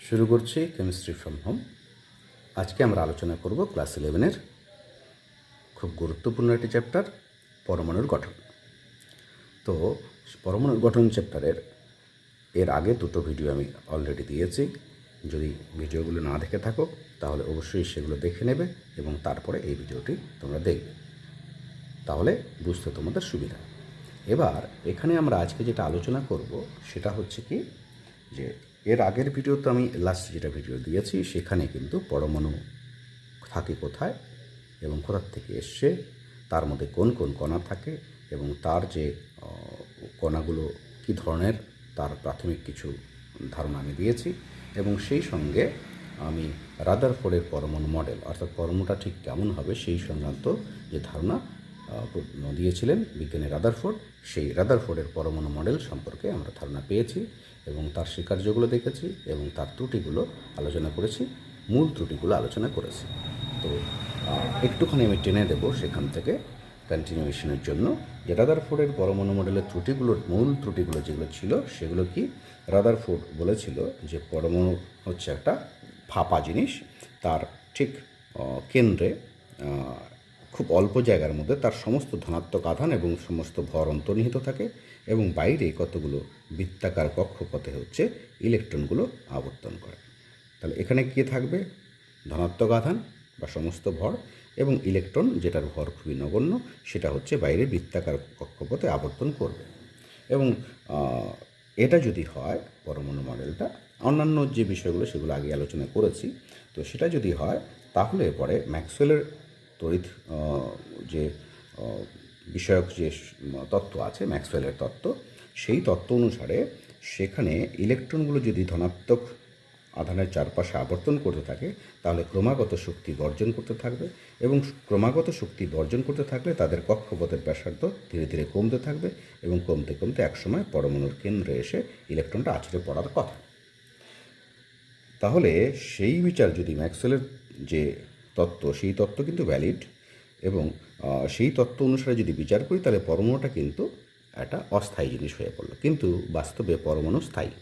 শুরু করছি chemistry from home. আজকে আমরা আলোচনা করব ক্লাস 11-এর খুব গুরুত্বপূর্ণ একটি চ্যাপ্টার, পরমাণুর গঠন। তো পরমাণুর গঠন চ্যাপ্টারের এর আগে দুটো ভিডিও আমি অলরেডি দিয়েছি। যদি ভিডিওগুলো না দেখে থাকো তাহলে অবশ্যই সেগুলো দেখে নেবে এবং তারপরে এই ভিডিওটি তোমরা দেখবে, তাহলে বুঝতে তোমাদের সুবিধা। এবার এখানে আমরা আজকে যেটা আলোচনা করব সেটা হচ্ছে কি, যে এর আগের ভিডিও তো আমি লাস্ট যেটা ভিডিও দিয়েছি সেখানে কিন্তু পরমাণু থাকে কোথায় এবং কোথার থেকে এসছে, তার মধ্যে কোন কোন কণা থাকে এবং তার যে কণাগুলো কী ধরনের তার প্রাথমিক কিছু ধারণা আমি দিয়েছি এবং সেই সঙ্গে আমি রাদারফোর্ডের পরমাণু মডেল, অর্থাৎ পরমাণুটা ঠিক কেমন হবে সেই সংক্রান্ত যে ধারণা দিয়েছিলেন বিজ্ঞানী রাদারফোর্ড, সেই রাদারফোর্ডের পরমাণু মডেল সম্পর্কে আমরা ধারণা পেয়েছি এবং তার স্বীকার্যগুলো দেখেছি এবং তার ত্রুটিগুলো আলোচনা করেছি, মূল ত্রুটিগুলো আলোচনা করেছি। তো একটুখানি আমি টেনে দেবো সেখান থেকে কন্টিনিউয়েশনের জন্য, যে রাদারফোর্ডের পরমাণু মডেলের ত্রুটিগুলোর মূল ত্রুটিগুলো যেগুলো ছিল সেগুলো কি, রাদারফোর্ড বলেছিল যে পরমাণু হচ্ছে একটা ফাঁপা জিনিস, তার ঠিক কেন্দ্রে খুব অল্প জায়গার মধ্যে তার সমস্ত ধনাত্মক আধান এবং সমস্ত ভর অন্তর্নিহিত থাকে এবং বাইরে কতগুলো বৃত্তাকার কক্ষপথে হচ্ছে ইলেকট্রনগুলো আবর্তন করে। তাহলে এখানে কী থাকবে, ধনাত্মক আধান বা সমস্ত ভর এবং ইলেকট্রন যেটার ভর খুবই নগণ্য, সেটা হচ্ছে বাইরে বৃত্তাকার কক্ষপথে আবর্তন করবে। এবং এটা যদি হয় পরমাণু মডেলটা, অন্যান্য যে বিষয়গুলো সেগুলো আগে আলোচনা করেছি, তো সেটা যদি হয় তাহলে পরে ম্যাক্সওয়েলের তড়িৎ যে বিষয়ক যে তত্ত্ব আছে, ম্যাক্সওয়েলের তত্ত্ব, সেই তত্ত্ব অনুসারে সেখানে ইলেকট্রনগুলো যদি ধনাত্মক আধানের চারপাশে আবর্তন করতে থাকে তাহলে ক্রমাগত শক্তি বর্জন করতে থাকবে এবং ক্রমাগত শক্তি বর্জন করতে থাকলে তাদের কক্ষপথের ব্যাসার্ধ ধীরে ধীরে কমতে থাকবে এবং কমতে কমতে একসময় পরমাণুর কেন্দ্রে এসে ইলেকট্রনটা আছড়ে পড়ার কথা। তাহলে সেই বিচার যদি ম্যাক্সওয়েলের যে তত্ত্ব, সেই তত্ত্ব কিন্তু ভ্যালিড এবং সেই তত্ত্ব অনুসারে যদি বিচার করি তাহলে পরমাণুটা কিন্তু একটা অস্থায়ী জিনিস হয়ে পড়লো, কিন্তু বাস্তবে পরমাণু স্থায়ী।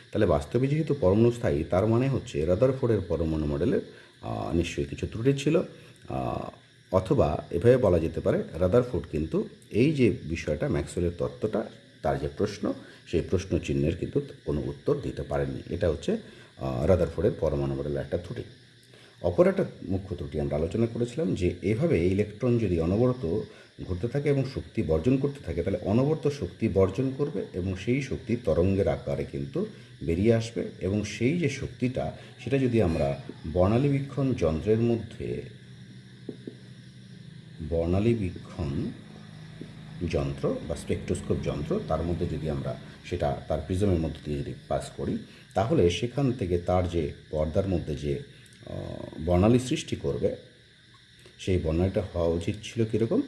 তাহলে বাস্তবে যেহেতু পরমাণু স্থায়ী, তার মানে হচ্ছে রাদারফোর্ডের পরমাণু মডেলের নিশ্চয়ই কিছু ত্রুটি ছিল, অথবা এভাবে বলা যেতে পারে রাদারফোর্ড কিন্তু এই যে বিষয়টা ম্যাক্সওয়েলের তত্ত্বটা, তার যে প্রশ্ন, সেই প্রশ্ন চিহ্নের কিন্তু কোনো উত্তর দিতে পারেননি। এটা হচ্ছে রাদারফোর্ডের পরমাণু মডেলের একটা ত্রুটি। অপর একটা মুখ্য ত্রুটি আমরা আলোচনা করেছিলাম যে এভাবে ইলেকট্রন যদি অনবরত ঘুরতে থাকে এবং শক্তি বর্জন করতে থাকে তাহলে অনবরত শক্তি বর্জন করবে এবং সেই শক্তি তরঙ্গের আকারে কিন্তু বেরিয়ে আসবে এবং সেই যে শক্তিটা, সেটা যদি আমরা বর্ণালী বীক্ষণ যন্ত্রের মধ্যে, বর্ণালী বীক্ষণ যন্ত্র বা স্পেকট্রোস্কোপ যন্ত্র, তার মধ্যে যদি আমরা সেটা তার প্রিজমের মধ্যে দিয়ে যদি পাস করি তাহলে সেখান থেকে তার যে পর্দার মধ্যে যে বর্ণালী সৃষ্টি করবে, সেই বর্ণালীটা হওয়া উচিত ছিল কীরকম,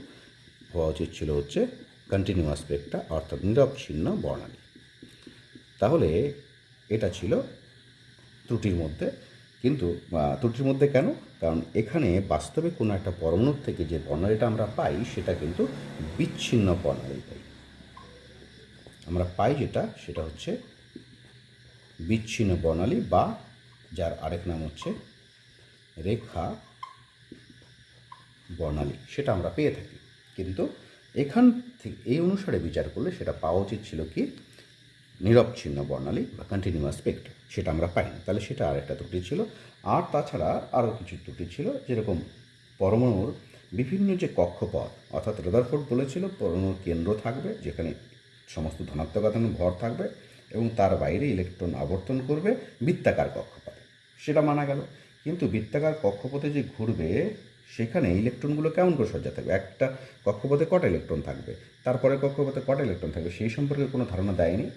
হওয়া উচিত ছিল হচ্ছে কন্টিনিউয়াস স্পেক্ট্রা, অর্থাৎ নিরবচ্ছিন্ন বর্ণালী। তাহলে এটা ছিল ত্রুটির মধ্যে। কিন্তু ত্রুটির মধ্যে কেন? কারণ এখানে বাস্তবে কোনো একটা পরমাণুর থেকে যে বর্ণালীটা আমরা পাই সেটা কিন্তু বিচ্ছিন্ন বর্ণালী পাই। আমরা পাই যেটা, সেটা হচ্ছে বিচ্ছিন্ন বর্ণালী, বা যার আরেক নাম হচ্ছে রেখা বর্ণালী, সেটা আমরা পেয়ে থাকি। কিন্তু এখান থেকে এই অনুসারে বিচার করলে সেটা পাওয়া উচিত ছিল কি, নিরবচ্ছিন্ন বর্ণালী বা কন্টিনিউয়াস স্পেক্ট্রা, সেটা আমরা পাইনি। তাহলে সেটা আরেকটা ত্রুটি ছিল। আর তাছাড়া আরও কিছু ত্রুটি ছিল, যেরকম পরমাণুর বিভিন্ন যে কক্ষপথ, অর্থাৎ রাদারফোর্ড বলেছিল পরমাণুর কেন্দ্র থাকবে যেখানে সমস্ত ধনাত্মক আধানের ভর থাকবে এবং তার বাইরে ইলেকট্রন আবর্তন করবে বৃত্তাকার কক্ষপথে, সেটা মানা গেল। কিন্তু বৃত্তাকার কক্ষপথে যে ঘুরবে সেখানে ইলেকট্রনগুলো কেমন করে সজ্জা থাকবে, একটা কক্ষপথে কটা ইলেকট্রন থাকবে, তারপরে কক্ষপথে কটা ইলেকট্রন থাকবে, সেই সম্পর্কে কোনো ধারণা দেয়নি।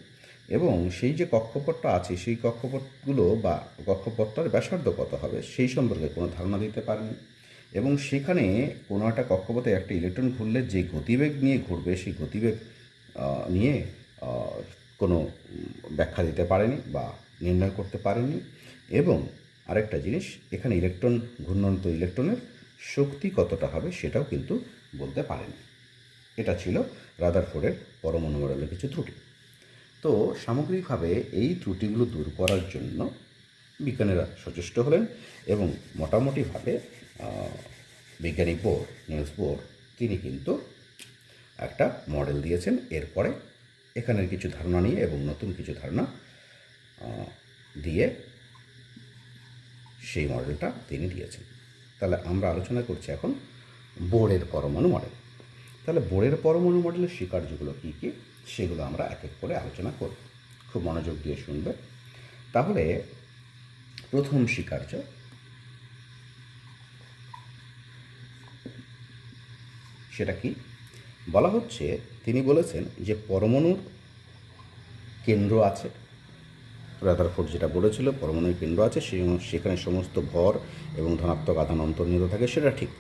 এবং সেই যে কক্ষপথটা আছে সেই কক্ষপথগুলো বা কক্ষপথটার ব্যাসার্ধ কত হবে সেই সম্পর্কে কোনো ধারণা দিতে পারেনি। এবং সেখানে কোনো একটা কক্ষপথে একটা ইলেকট্রন ঘুরলে যে গতিবেগ নিয়ে ঘুরবে সেই গতিবেগ নিয়ে কোনো ব্যাখ্যা দিতে পারেনি বা নির্ণয় করতে পারেনি। এবং আরেকটা জিনিস, এখানে ইলেকট্রন ঘূর্ণন্ত ইলেকট্রনের শক্তি কতটা হবে সেটাও কিন্তু বলতে পারেনি। এটা ছিল রাদারফোর্ডের পরমাণু মডেলের কিছু ত্রুটি। তো সামগ্রিকভাবে এই ত্রুটিগুলো দূর করার জন্য বিজ্ঞানীরা সচেষ্ট হলেন এবং মোটামুটিভাবে বিজ্ঞানী বোর নিলস বোর তিনি কিন্তু একটা মডেল দিয়েছেন। এরপরে এখানের কিছু ধারণা নিয়ে এবং নতুন কিছু ধারণা দিয়ে সেই মডেলটা তিনি দিয়েছেন। তাহলে আমরা আলোচনা করছি এখন বোরের পরমাণু মডেল। তাহলে বোরের পরমাণু মডেলের স্বীকার্যগুলো কী কী সেগুলো আমরা এক এক করে আলোচনা করব, খুব মনোযোগ দিয়ে শুনবে। তাহলে প্রথম স্বীকার্য, সেটা কি বলা হচ্ছে, তিনি বলেছেন যে পরমাণুর কেন্দ্র আছে, রাদারফোর্ড যেটা বলেছিল পরমাণুর কেন্দ্র আছে, সেখানে সমস্ত ভর এবং ধনাত্মক আধান অন্তর্নিহিত থাকে, সেটা ঠিক,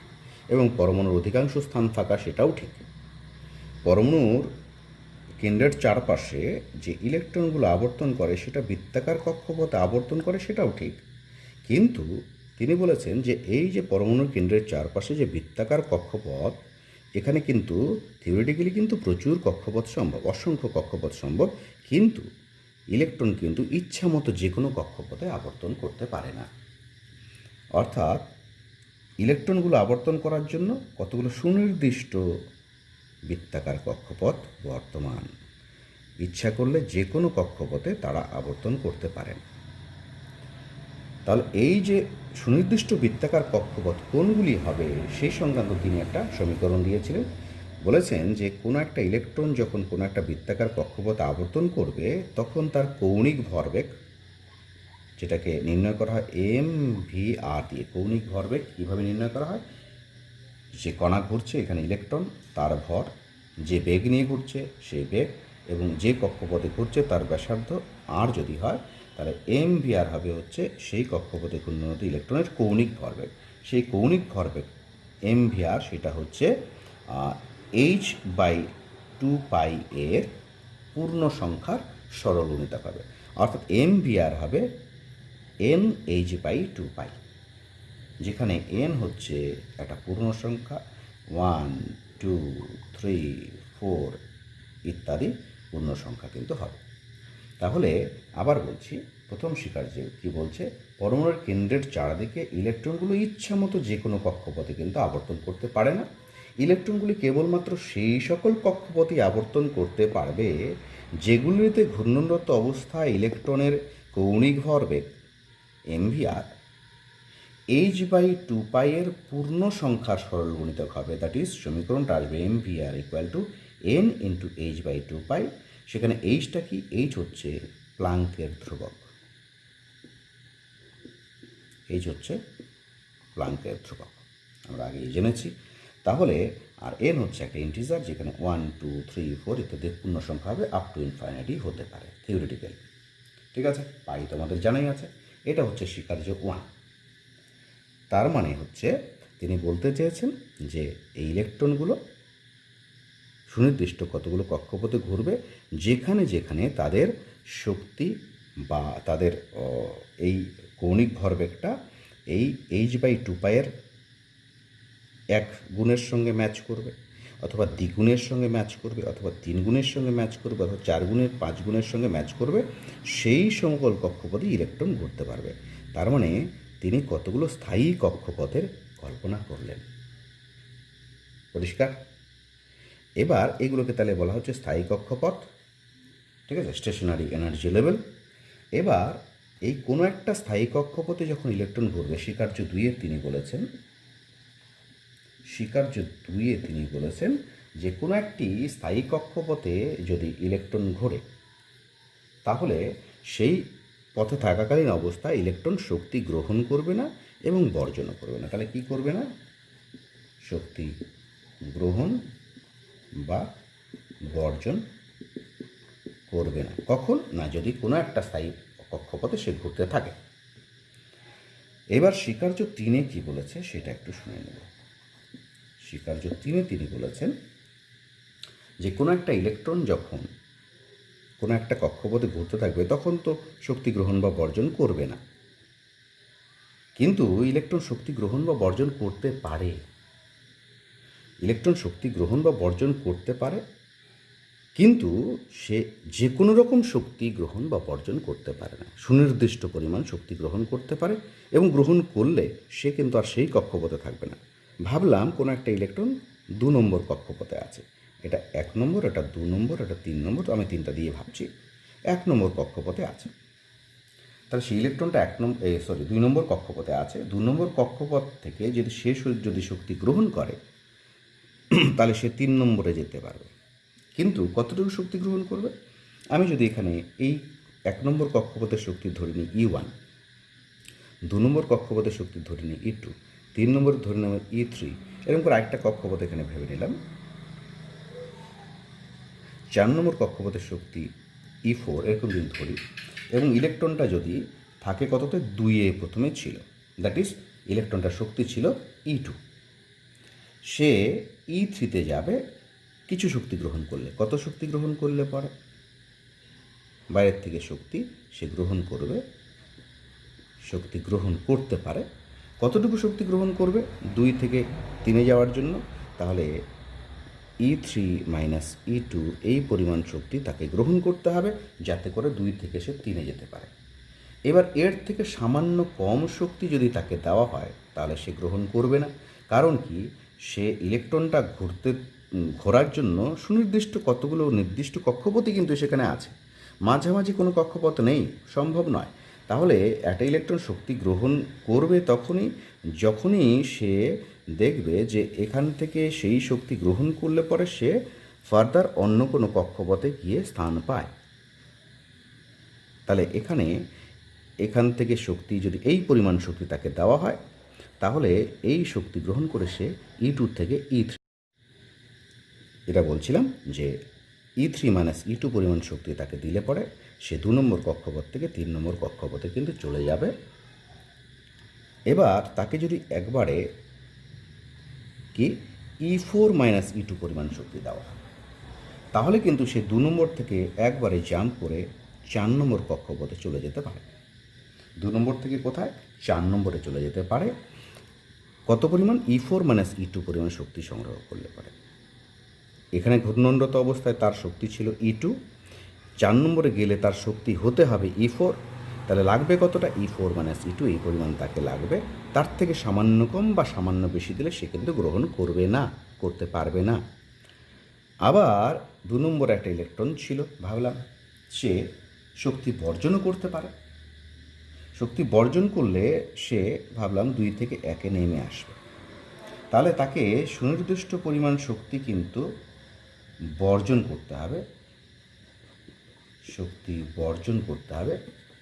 এবং পরমাণুর অধিকাংশ স্থান থাকা সেটাও ঠিক। পরমাণুর কেন্দ্রের চারপাশে যে ইলেকট্রনগুলো আবর্তন করে সেটা বৃত্তাকার কক্ষপথে আবর্তন করে, সেটাও ঠিক। কিন্তু তিনি বলেছেন যে এই যে পরমাণুর কেন্দ্রের চারপাশে যে বৃত্তাকার কক্ষপথ, এখানে কিন্তু থিওরিটিক্যালি কিন্তু প্রচুর কক্ষপথ সম্ভব, অসংখ্য কক্ষপথ সম্ভব, কিন্তু ইলেকট্রন কিন্তু ইচ্ছা মতো যে কোনো কক্ষপথে আবর্তন করতে পারে না। অর্থাৎ ইলেকট্রনগুলো আবর্তন করার জন্য কতগুলো সুনির্দিষ্ট বৃত্তাকার কক্ষপথ বর্তমান, ইচ্ছা করলে যে কোনো কক্ষপথে তারা আবর্তন করতে পারেন। তাহলে এই যে সুনির্দিষ্ট বৃত্তাকার কক্ষপথ কোনগুলি হবে সেই সংক্রান্ত তিনি একটা সমীকরণ দিয়েছিলেন। বলেছেন যে কোনো একটা ইলেকট্রন যখন কোনো একটা বৃত্তাকার কক্ষপথ আবর্তন করবে তখন তার কৌণিক ভরবেগ, যেটাকে নির্ণয় করা হয় mvr দিয়ে। কৌণিক ভরবেগ কীভাবে নির্ণয় করা হয়, যে কণা ঘুরছে এখানে ইলেকট্রন, তার ভর, যে বেগ নিয়ে ঘুরছে সেই বেগ, এবং যে কক্ষপথে ঘুরছে তার ব্যাসার্ধ আর যদি হয় তাহলে mvr হবে হচ্ছে সেই কক্ষপথে ঘূর্ণনরত ইলেকট্রনের কৌণিক ভরবেগ। সেই কৌণিক ভরবেগ mvr সেটা হচ্ছে h/2π এর পূর্ণ সংখ্যার সরল গুণিতক হবে, অর্থাৎ mvr হবে nh/2π, যেখানে n হচ্ছে একটা পূর্ণ সংখ্যা, 1 2 3 4 ইত্যাদি পূর্ণ সংখ্যা কিন্তু হবে। তাহলে আবার বলছি, প্রথম স্বীকার্য কি বলছে, পরমাণুর কেন্দ্রের চারদিকে ইলেকট্রনগুলো ইচ্ছা মতো যে কোনো কক্ষপথে কিন্তু আবর্তন করতে পারে না। ইলেকট্রনগুলি কেবলমাত্র সেই সকল কক্ষপথে আবর্তন করতে পারবে যেগুলিতে ঘূর্ণনরত অবস্থায় ইলেকট্রনের কৌণিক ভরবেগ mvr h/2π এর পূর্ণ সংখ্যার সরল গুণিতক হবে। দ্যাট ইজ সমীকরণটা আসবে mvr = n × h/2π। সেখানে এইচটা কি, এইচ হচ্ছে প্লাঙ্কের ধ্রুবক, এইচ হচ্ছে প্লাঙ্কের ধ্রুবক, আমরা আগেই জেনেছি। তাহলে আর এন হচ্ছে একটা ইন্টিজার, যেখানে 1 2 3 4 ইত্যাদি পূর্ণ সংখ্যা হবে, আপ টু ইনফাইনাইটি হতে পারে থিওরিটিক্যালি। ঠিক আছে, পাই তোমাদের জানাই আছে। এটা হচ্ছে স্বীকার্য 1। তার মানে হচ্ছে তিনি বলতে চেয়েছেন যে এই ইলেকট্রনগুলো সুনির্দিষ্ট কতগুলো কক্ষপথে ঘুরবে যেখানে যেখানে তাদের শক্তি বা তাদের এই কৌণিক ভরবেগটা এই h/2π এর 1 গুণের সঙ্গে ম্যাচ করবে, অথবা দ্বিগুণের সঙ্গে ম্যাচ করবে, অথবা 3 গুণের সঙ্গে ম্যাচ করবে, অথবা 4 গুণের 5 গুণের সঙ্গে ম্যাচ করবে, সেই সমকল কক্ষপথে ইলেকট্রন ঘুরতে পারবে। তার মানে তিনি কতগুলো স্থায়ী কক্ষপথের কল্পনা করলেন। পরিষ্কার? এবার এগুলোকে তাহলে বলা হচ্ছে স্থায়ী কক্ষপথ, ঠিক আছে, স্টেশনারি এনার্জি লেভেল। এবার এই কোনো একটা স্থায়ী কক্ষপথে যখন ইলেকট্রন ঘুরবে, স্বীকার্য 2-এ তিনি বলেছেন যে কোনো একটি স্থায়ী কক্ষপথে যদি ইলেকট্রন ঘোরে তাহলে সেই পথে থাকাকালীন অবস্থায় ইলেকট্রন শক্তি গ্রহণ করবে না এবং বর্জনও করবে না। তাহলে কি করবে না? শক্তি গ্রহণ বা বর্জন করবে না। কখন না, যদি কোনো একটা স্থায়ী কক্ষপথে সে ঘুরতে থাকে। এবার স্বীকার্য 3-এ কি বলেছে সেটা একটু শুনে নেব। স্বীকার্য 3-এ তিনি বলেছেন যে কোনো একটা ইলেকট্রন যখন কোনো একটা কক্ষপথে ঘুরতে থাকবে তখন তো শক্তি গ্রহণ বা বর্জন করবে না, কিন্তু ইলেকট্রন শক্তি গ্রহণ বা বর্জন করতে পারে। ইলেকট্রন শক্তি গ্রহণ বা বর্জন করতে পারে কিন্তু সে যে কোনো রকম শক্তি গ্রহণ বা বর্জন করতে পারে না, সুনির্দিষ্ট পরিমাণ শক্তি গ্রহণ করতে পারে, এবং গ্রহণ করলে সে কিন্তু আর সেই কক্ষপথে থাকবে না। ভাবলাম কোনো একটা ইলেকট্রন 2 নম্বর কক্ষপথে আছে, এটা 1 নম্বর, এটা 2 নম্বর, এটা 3 নম্বর, আমি 3টা দিয়ে ভাবছি 1 নম্বর কক্ষপথে আছে। তাহলে সেই ইলেকট্রনটা 2 নম্বর কক্ষপথে আছে। 2 নম্বর কক্ষপথ থেকে যদি যদি শক্তি গ্রহণ করে তাহলে সে 3 নম্বরে যেতে পারবে। কিন্তু কতটুকু শক্তি গ্রহণ করবে? আমি যদি এখানে এই 1 নম্বর কক্ষপথের শক্তি ধরে নিই E1, 2 নম্বর কক্ষপথের শক্তি ধরে নিই E2, 3 নম্বর ধরে নিলাম E3, এরকম করে আরেকটা কক্ষপথ এখানে ভেবে নিলাম। 4 নম্বর কক্ষপথের শক্তি E4, এরকম যদি ধরি, এবং ইলেকট্রনটা যদি থাকে কততে 2-এ প্রথমে ছিল, দ্যাট ইজ ইলেকট্রনটার শক্তি ছিল E2, সে E3-তে যাবে কিছু শক্তি গ্রহণ করলে। কত শক্তি গ্রহণ করলে পরে? বাইরের থেকে শক্তি সে গ্রহণ করবে, শক্তি গ্রহণ করতে পারে। কতটুকু শক্তি গ্রহণ করবে 2 থেকে 3-এ যাওয়ার জন্য? তাহলে E3 মাইনাস E2 এই পরিমাণ শক্তি তাকে গ্রহণ করতে হবে যাতে করে 2 থেকে সে 3-এ যেতে পারে। এবার এর থেকে সামান্য কম শক্তি যদি তাকে দেওয়া হয় তাহলে সে গ্রহণ করবে না। কারণ কি? সে ইলেকট্রনটা ঘোরার জন্য সুনির্দিষ্ট কতগুলো নির্দিষ্ট কক্ষপথই কিন্তু সেখানে আছে, মাঝামাঝি কোনো কক্ষপথ নেই, সম্ভব নয়। তাহলে একটা ইলেকট্রন শক্তি গ্রহণ করবে যখনই সে দেখবে যে এখান থেকে সেই শক্তি গ্রহণ করলে পরে সে ফার্দার অন্য কোনো কক্ষপথে গিয়ে স্থান পায়। তাহলে এখান থেকে শক্তি যদি এই পরিমাণ শক্তি তাকে দেওয়া হয় তাহলে এই শক্তি গ্রহণ করে সে E2 থেকে E3, এটা বলছিলাম যে E3 মাইনাস E2 পরিমাণ শক্তি তাকে দিলে পরে সে 2 নম্বর কক্ষপথ থেকে 3 নম্বর কক্ষপথে কিন্তু চলে যাবে। এবার তাকে যদি একবারে কি E4 মাইনাস E2 পরিমাণ শক্তি দেওয়া হয় তাহলে কিন্তু সে 2 নম্বর থেকে একবারে জাম্প করে 4 নম্বর কক্ষপথে চলে যেতে পারে। 2 নম্বর থেকে কোথায়? 4 নম্বরে চলে যেতে পারে। কত পরিমাণ? E4 মাইনাস E2 পরিমাণ শক্তি সংগ্রহ করলে পারে। এখানে ঘূর্ণনরত অবস্থায় তার শক্তি ছিল E2, 4 নম্বরে গেলে তার শক্তি হতে হবে E4, তাহলে লাগবে কতটা? E4 মাইনাস E2 এই পরিমাণ তাকে লাগবে। তার থেকে সামান্য কম বা সামান্য বেশি দিলে সে কিন্তু গ্রহণ করতে পারবে না। আবার 2 নম্বরে একটা ইলেকট্রন ছিল, ভাবলাম সে শক্তি বর্জনও করতে পারে। শক্তি বর্জন করলে সে ভাবলাম 2 থেকে 1-এ নেমে আসবে। তাহলে তাকে সুনির্দিষ্ট পরিমাণ শক্তি কিন্তু বর্জন করতে হবে, শক্তি বর্জন করতে হবে।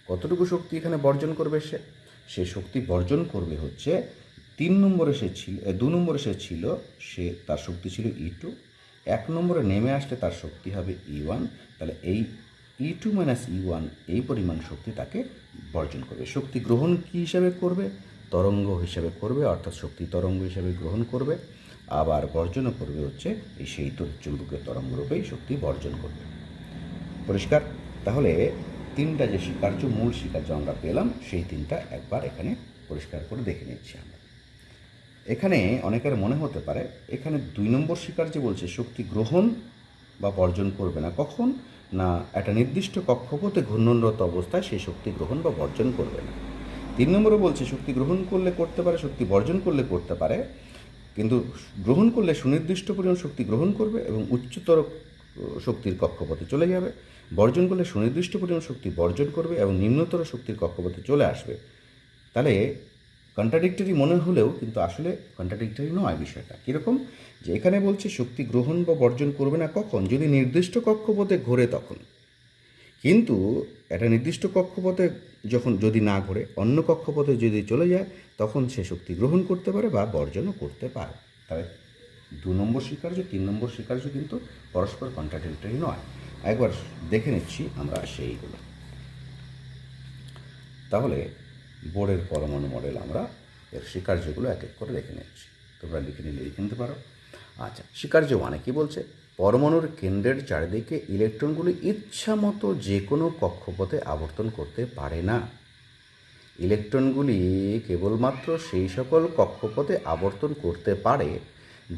কতটুকু শক্তি এখানে বর্জন করবে? সে শক্তি বর্জন করবে হচ্ছে 2 নম্বরে সে ছিল, তার শক্তি ছিল E2, 1 নম্বরে নেমে আসলে তার শক্তি হবে E1, তাহলে এই E2 মাইনাস E1 এই পরিমাণ শক্তি তাকে বর্জন করবে। শক্তি গ্রহণ কী হিসাবে করবে? তরঙ্গ হিসাবে করবে, অর্থাৎ শক্তি তরঙ্গ হিসাবে গ্রহণ করবে। আবার বর্জনও করবে হচ্ছে সেই চুম্বকীয় তরঙ্গ রূপেই শক্তি বর্জন করবে। পরিষ্কার? তাহলে 3টা যে মূল স্বীকার্য আমরা পেলাম সেই 3টা একবার এখানে পরিষ্কার করে দেখে নিচ্ছি আমরা। এখানে অনেকের মনে হতে পারে এখানে 2 নম্বর স্বীকার্য বলছে শক্তি গ্রহণ বা বর্জন করবে না। কখন? না, একটা নির্দিষ্ট কক্ষপথে ঘূর্ণনরত অবস্থায় সেই শক্তি গ্রহণ বা বর্জন করবে না। 3 নম্বরও বলছে শক্তি গ্রহণ করলে করতে পারে, শক্তি বর্জন করলে করতে পারে, কিন্তু গ্রহণ করলে সুনির্দিষ্ট পরিমাণ শক্তি গ্রহণ করবে এবং উচ্চতর শক্তির কক্ষপথে চলে যাবে। বর্জন করলে সুনির্দিষ্ট পরিমাণ শক্তি বর্জন করবে এবং নিম্নতর শক্তির কক্ষপথে চলে আসবে। তাহলে কন্ট্রাডিক্টরি মনে হলেও কিন্তু আসলে কন্ট্রাডিক্টরি নয় বিষয়টা। কীরকম? যে এখানে বলছে শক্তি গ্রহণ বা বর্জন করবে না কখন? যদি নির্দিষ্ট কক্ষপথে ঘোরে তখন। কিন্তু একটা নির্দিষ্ট কক্ষপথে যদি না ঘোরে, অন্য কক্ষপথে যদি চলে যায় তখন সে শক্তি গ্রহণ করতে পারে বা বর্জনও করতে পারে। তবে 2 নম্বর স্বীকার্য 3 নম্বর স্বীকার্য কিন্তু পরস্পর কন্ট্রাডিক্টরি নয়। একবার দেখে নিচ্ছি আমরা সেইগুলো। তাহলে বোর্ডের পরমাণু মডেল আমরা এর স্বীকার্যগুলো এক এক করে দেখে নিচ্ছি। তোমরা লিখে নিতে পারো। আচ্ছা, স্বীকার্য 1 কী বলছে? পরমাণুর কেন্দ্রের চারিদিকে ইলেকট্রনগুলি ইচ্ছা মতো যে কোনো কক্ষপথে আবর্তন করতে পারে না। ইলেকট্রনগুলি কেবলমাত্র সেই সকল কক্ষপথে আবর্তন করতে পারে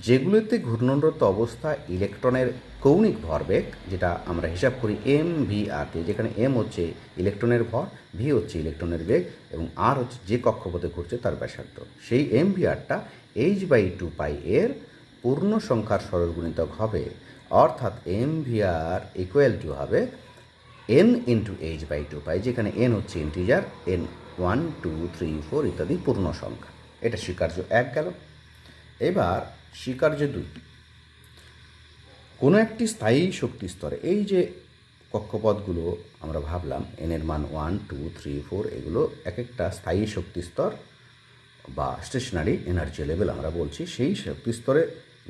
যেগুলোতে ঘূর্ণনরত অবস্থায় ইলেকট্রনের কৌণিক ভরবেগ, যেটা আমরা হিসাব করি এম ভি আর দিয়ে, যেখানে এম হচ্ছে ইলেকট্রনের ভর, ভি হচ্ছে ইলেকট্রনের বেগ এবং আর হচ্ছে যে কক্ষপথে ঘুরছে তার ব্যাসার্ধ, সেই এম ভি আরটা h/2 এর পূর্ণ সংখ্যার সরলগুণিতক হবে। অর্থাৎ M V R equal to হবে n ইন্টু h/2, যেখানে n হচ্ছে ইন্টিজার, n 1 2 3 4 ইত্যাদি পূর্ণ সংখ্যা। এটা স্বীকার্য 1 গেল। এবার স্বীকার্য 2, কোনো একটি স্থায়ী শক্তি স্তরে, এই যে কক্ষপথগুলো আমরা ভাবলাম এনের মান 1 2 3 4, এগুলো এক একটা স্থায়ী শক্তি স্তর বা স্টেশনারি এনার্জি লেভেল আমরা বলছি। সেই শক্তি স্তরে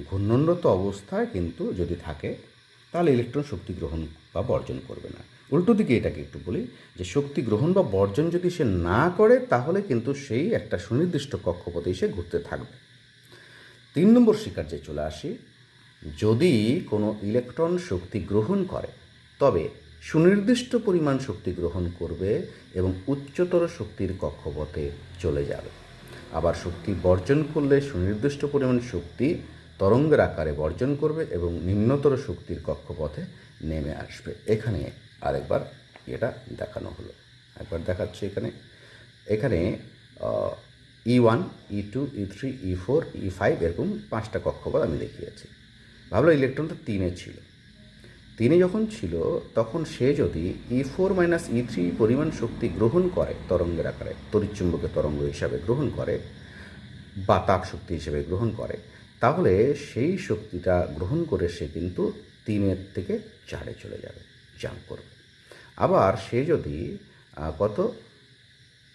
ঘূর্ণনরত অবস্থায় কিন্তু যদি থাকে তাহলে ইলেকট্রন শক্তি গ্রহণ বা বর্জন করবে না। উল্টো দিকে এটাকে একটু বলি যে শক্তি গ্রহণ বা বর্জন যদি সে না করে তাহলে কিন্তু সেই একটা সুনির্দিষ্ট কক্ষপথে এসে ঘুরতে থাকবে। 3 নম্বর স্বীকার্যে চলে আসি। যদি কোনো ইলেকট্রন শক্তি গ্রহণ করে তবে সুনির্দিষ্ট পরিমাণ শক্তি গ্রহণ করবে এবং উচ্চতর শক্তির কক্ষপথে চলে যাবে। আবার শক্তি বর্জন করলে সুনির্দিষ্ট পরিমাণ শক্তি তরঙ্গের আকারে বর্জন করবে এবং নিম্নতর শক্তির কক্ষপথে নেমে আসবে। এখানে আরেকবার এটা দেখানো হলো, একবার দেখাচ্ছি। এখানে E1 E2 E3 E4 E5 এরকম 5টা কক্ষপথ আমি দেখিয়েছি। ভাবলো ইলেকট্রনটা 3-এ ছিল। 3-এ যখন ছিল তখন সে যদি E4 - E3 পরিমাণ শক্তি গ্রহণ করে তরঙ্গের আকারে, তড়িৎচুম্বকের তরঙ্গ হিসাবে গ্রহণ করে বা তাপ শক্তি হিসেবে গ্রহণ করে, তাহলে সেই শক্তিটা গ্রহণ করে সে কিন্তু 3-এর থেকে 4-এ চলে যাবে, জাম্প করবে। আবার সে যদি কত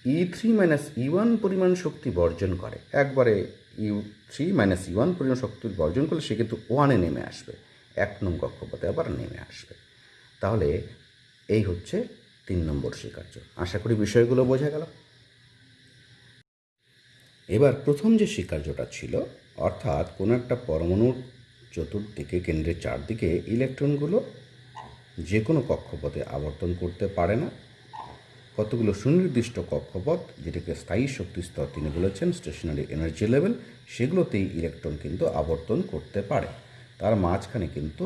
E3 - E1 পরিমাণ শক্তি বর্জন করে, একবারে E3 - E1 পরিমাণ শক্তি বর্জন করলে সে কিন্তু 1-এ নেমে আসবে, 1 নং কক্ষপথে আবার নেমে আসবে। তাহলে এই হচ্ছে 3 নম্বর স্বীকার্য। আশা করি বিষয়গুলো বোঝা গেল। এবার প্রথম যে স্বীকার্যটা ছিল, অর্থাৎ কোনো একটা পরমাণুর চতুর্দিকে, কেন্দ্রের চারদিকে ইলেকট্রনগুলো যে কোনো কক্ষপথে আবর্তন করতে পারে না। কতগুলো সুনির্দিষ্ট কক্ষপথ, যেটাকে স্থায়ী শক্তি স্তর তিনি বলেছেন, স্টেশনারি এনার্জি লেভেল, সেগুলোতেই ইলেকট্রন কিন্তু আবর্তন করতে পারে। তার মাঝখানে কিন্তু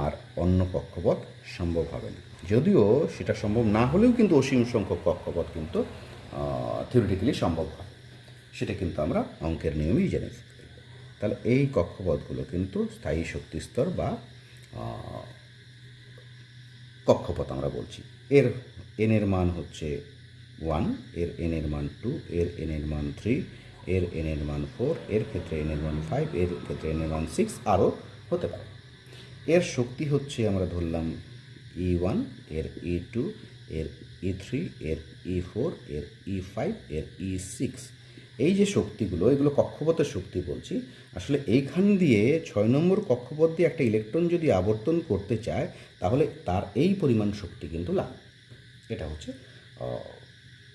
আর অন্য কক্ষপথ সম্ভব হবে না। যদিও সেটা সম্ভব না হলেও কিন্তু অসীম সংখ্যক কক্ষপথ কিন্তু থিওরিটিক্যালি সম্ভব হয়, সেটা কিন্তু আমরা অঙ্কের নিয়মেই জেনে থাকি। তাহলে এই কক্ষপথগুলো কিন্তু স্থায়ী শক্তি স্তর বা কক্ষপথ আমরা বলছি। এর এনের মান হচ্ছে 1, এর এনের মান 2, এর এনের মান 3, এর এনের মান 4, এর ক্ষেত্রে এনের মান 5, এর ক্ষেত্রে এনের মান 6, আরও হতে পারে। এর শক্তি হচ্ছে আমরা ধরলাম E1, এর E2, এর E3, এর E4, এর E5, এর E6। এই যে শক্তিগুলো, এগুলো কক্ষপথের শক্তি বলছি। আসলে এইখান দিয়ে 6 নম্বর কক্ষপথ দিয়ে একটা ইলেকট্রন যদি আবর্তন করতে চায় তাহলে তার এই পরিমাণ শক্তি কিন্তু লাগবে। এটা হচ্ছে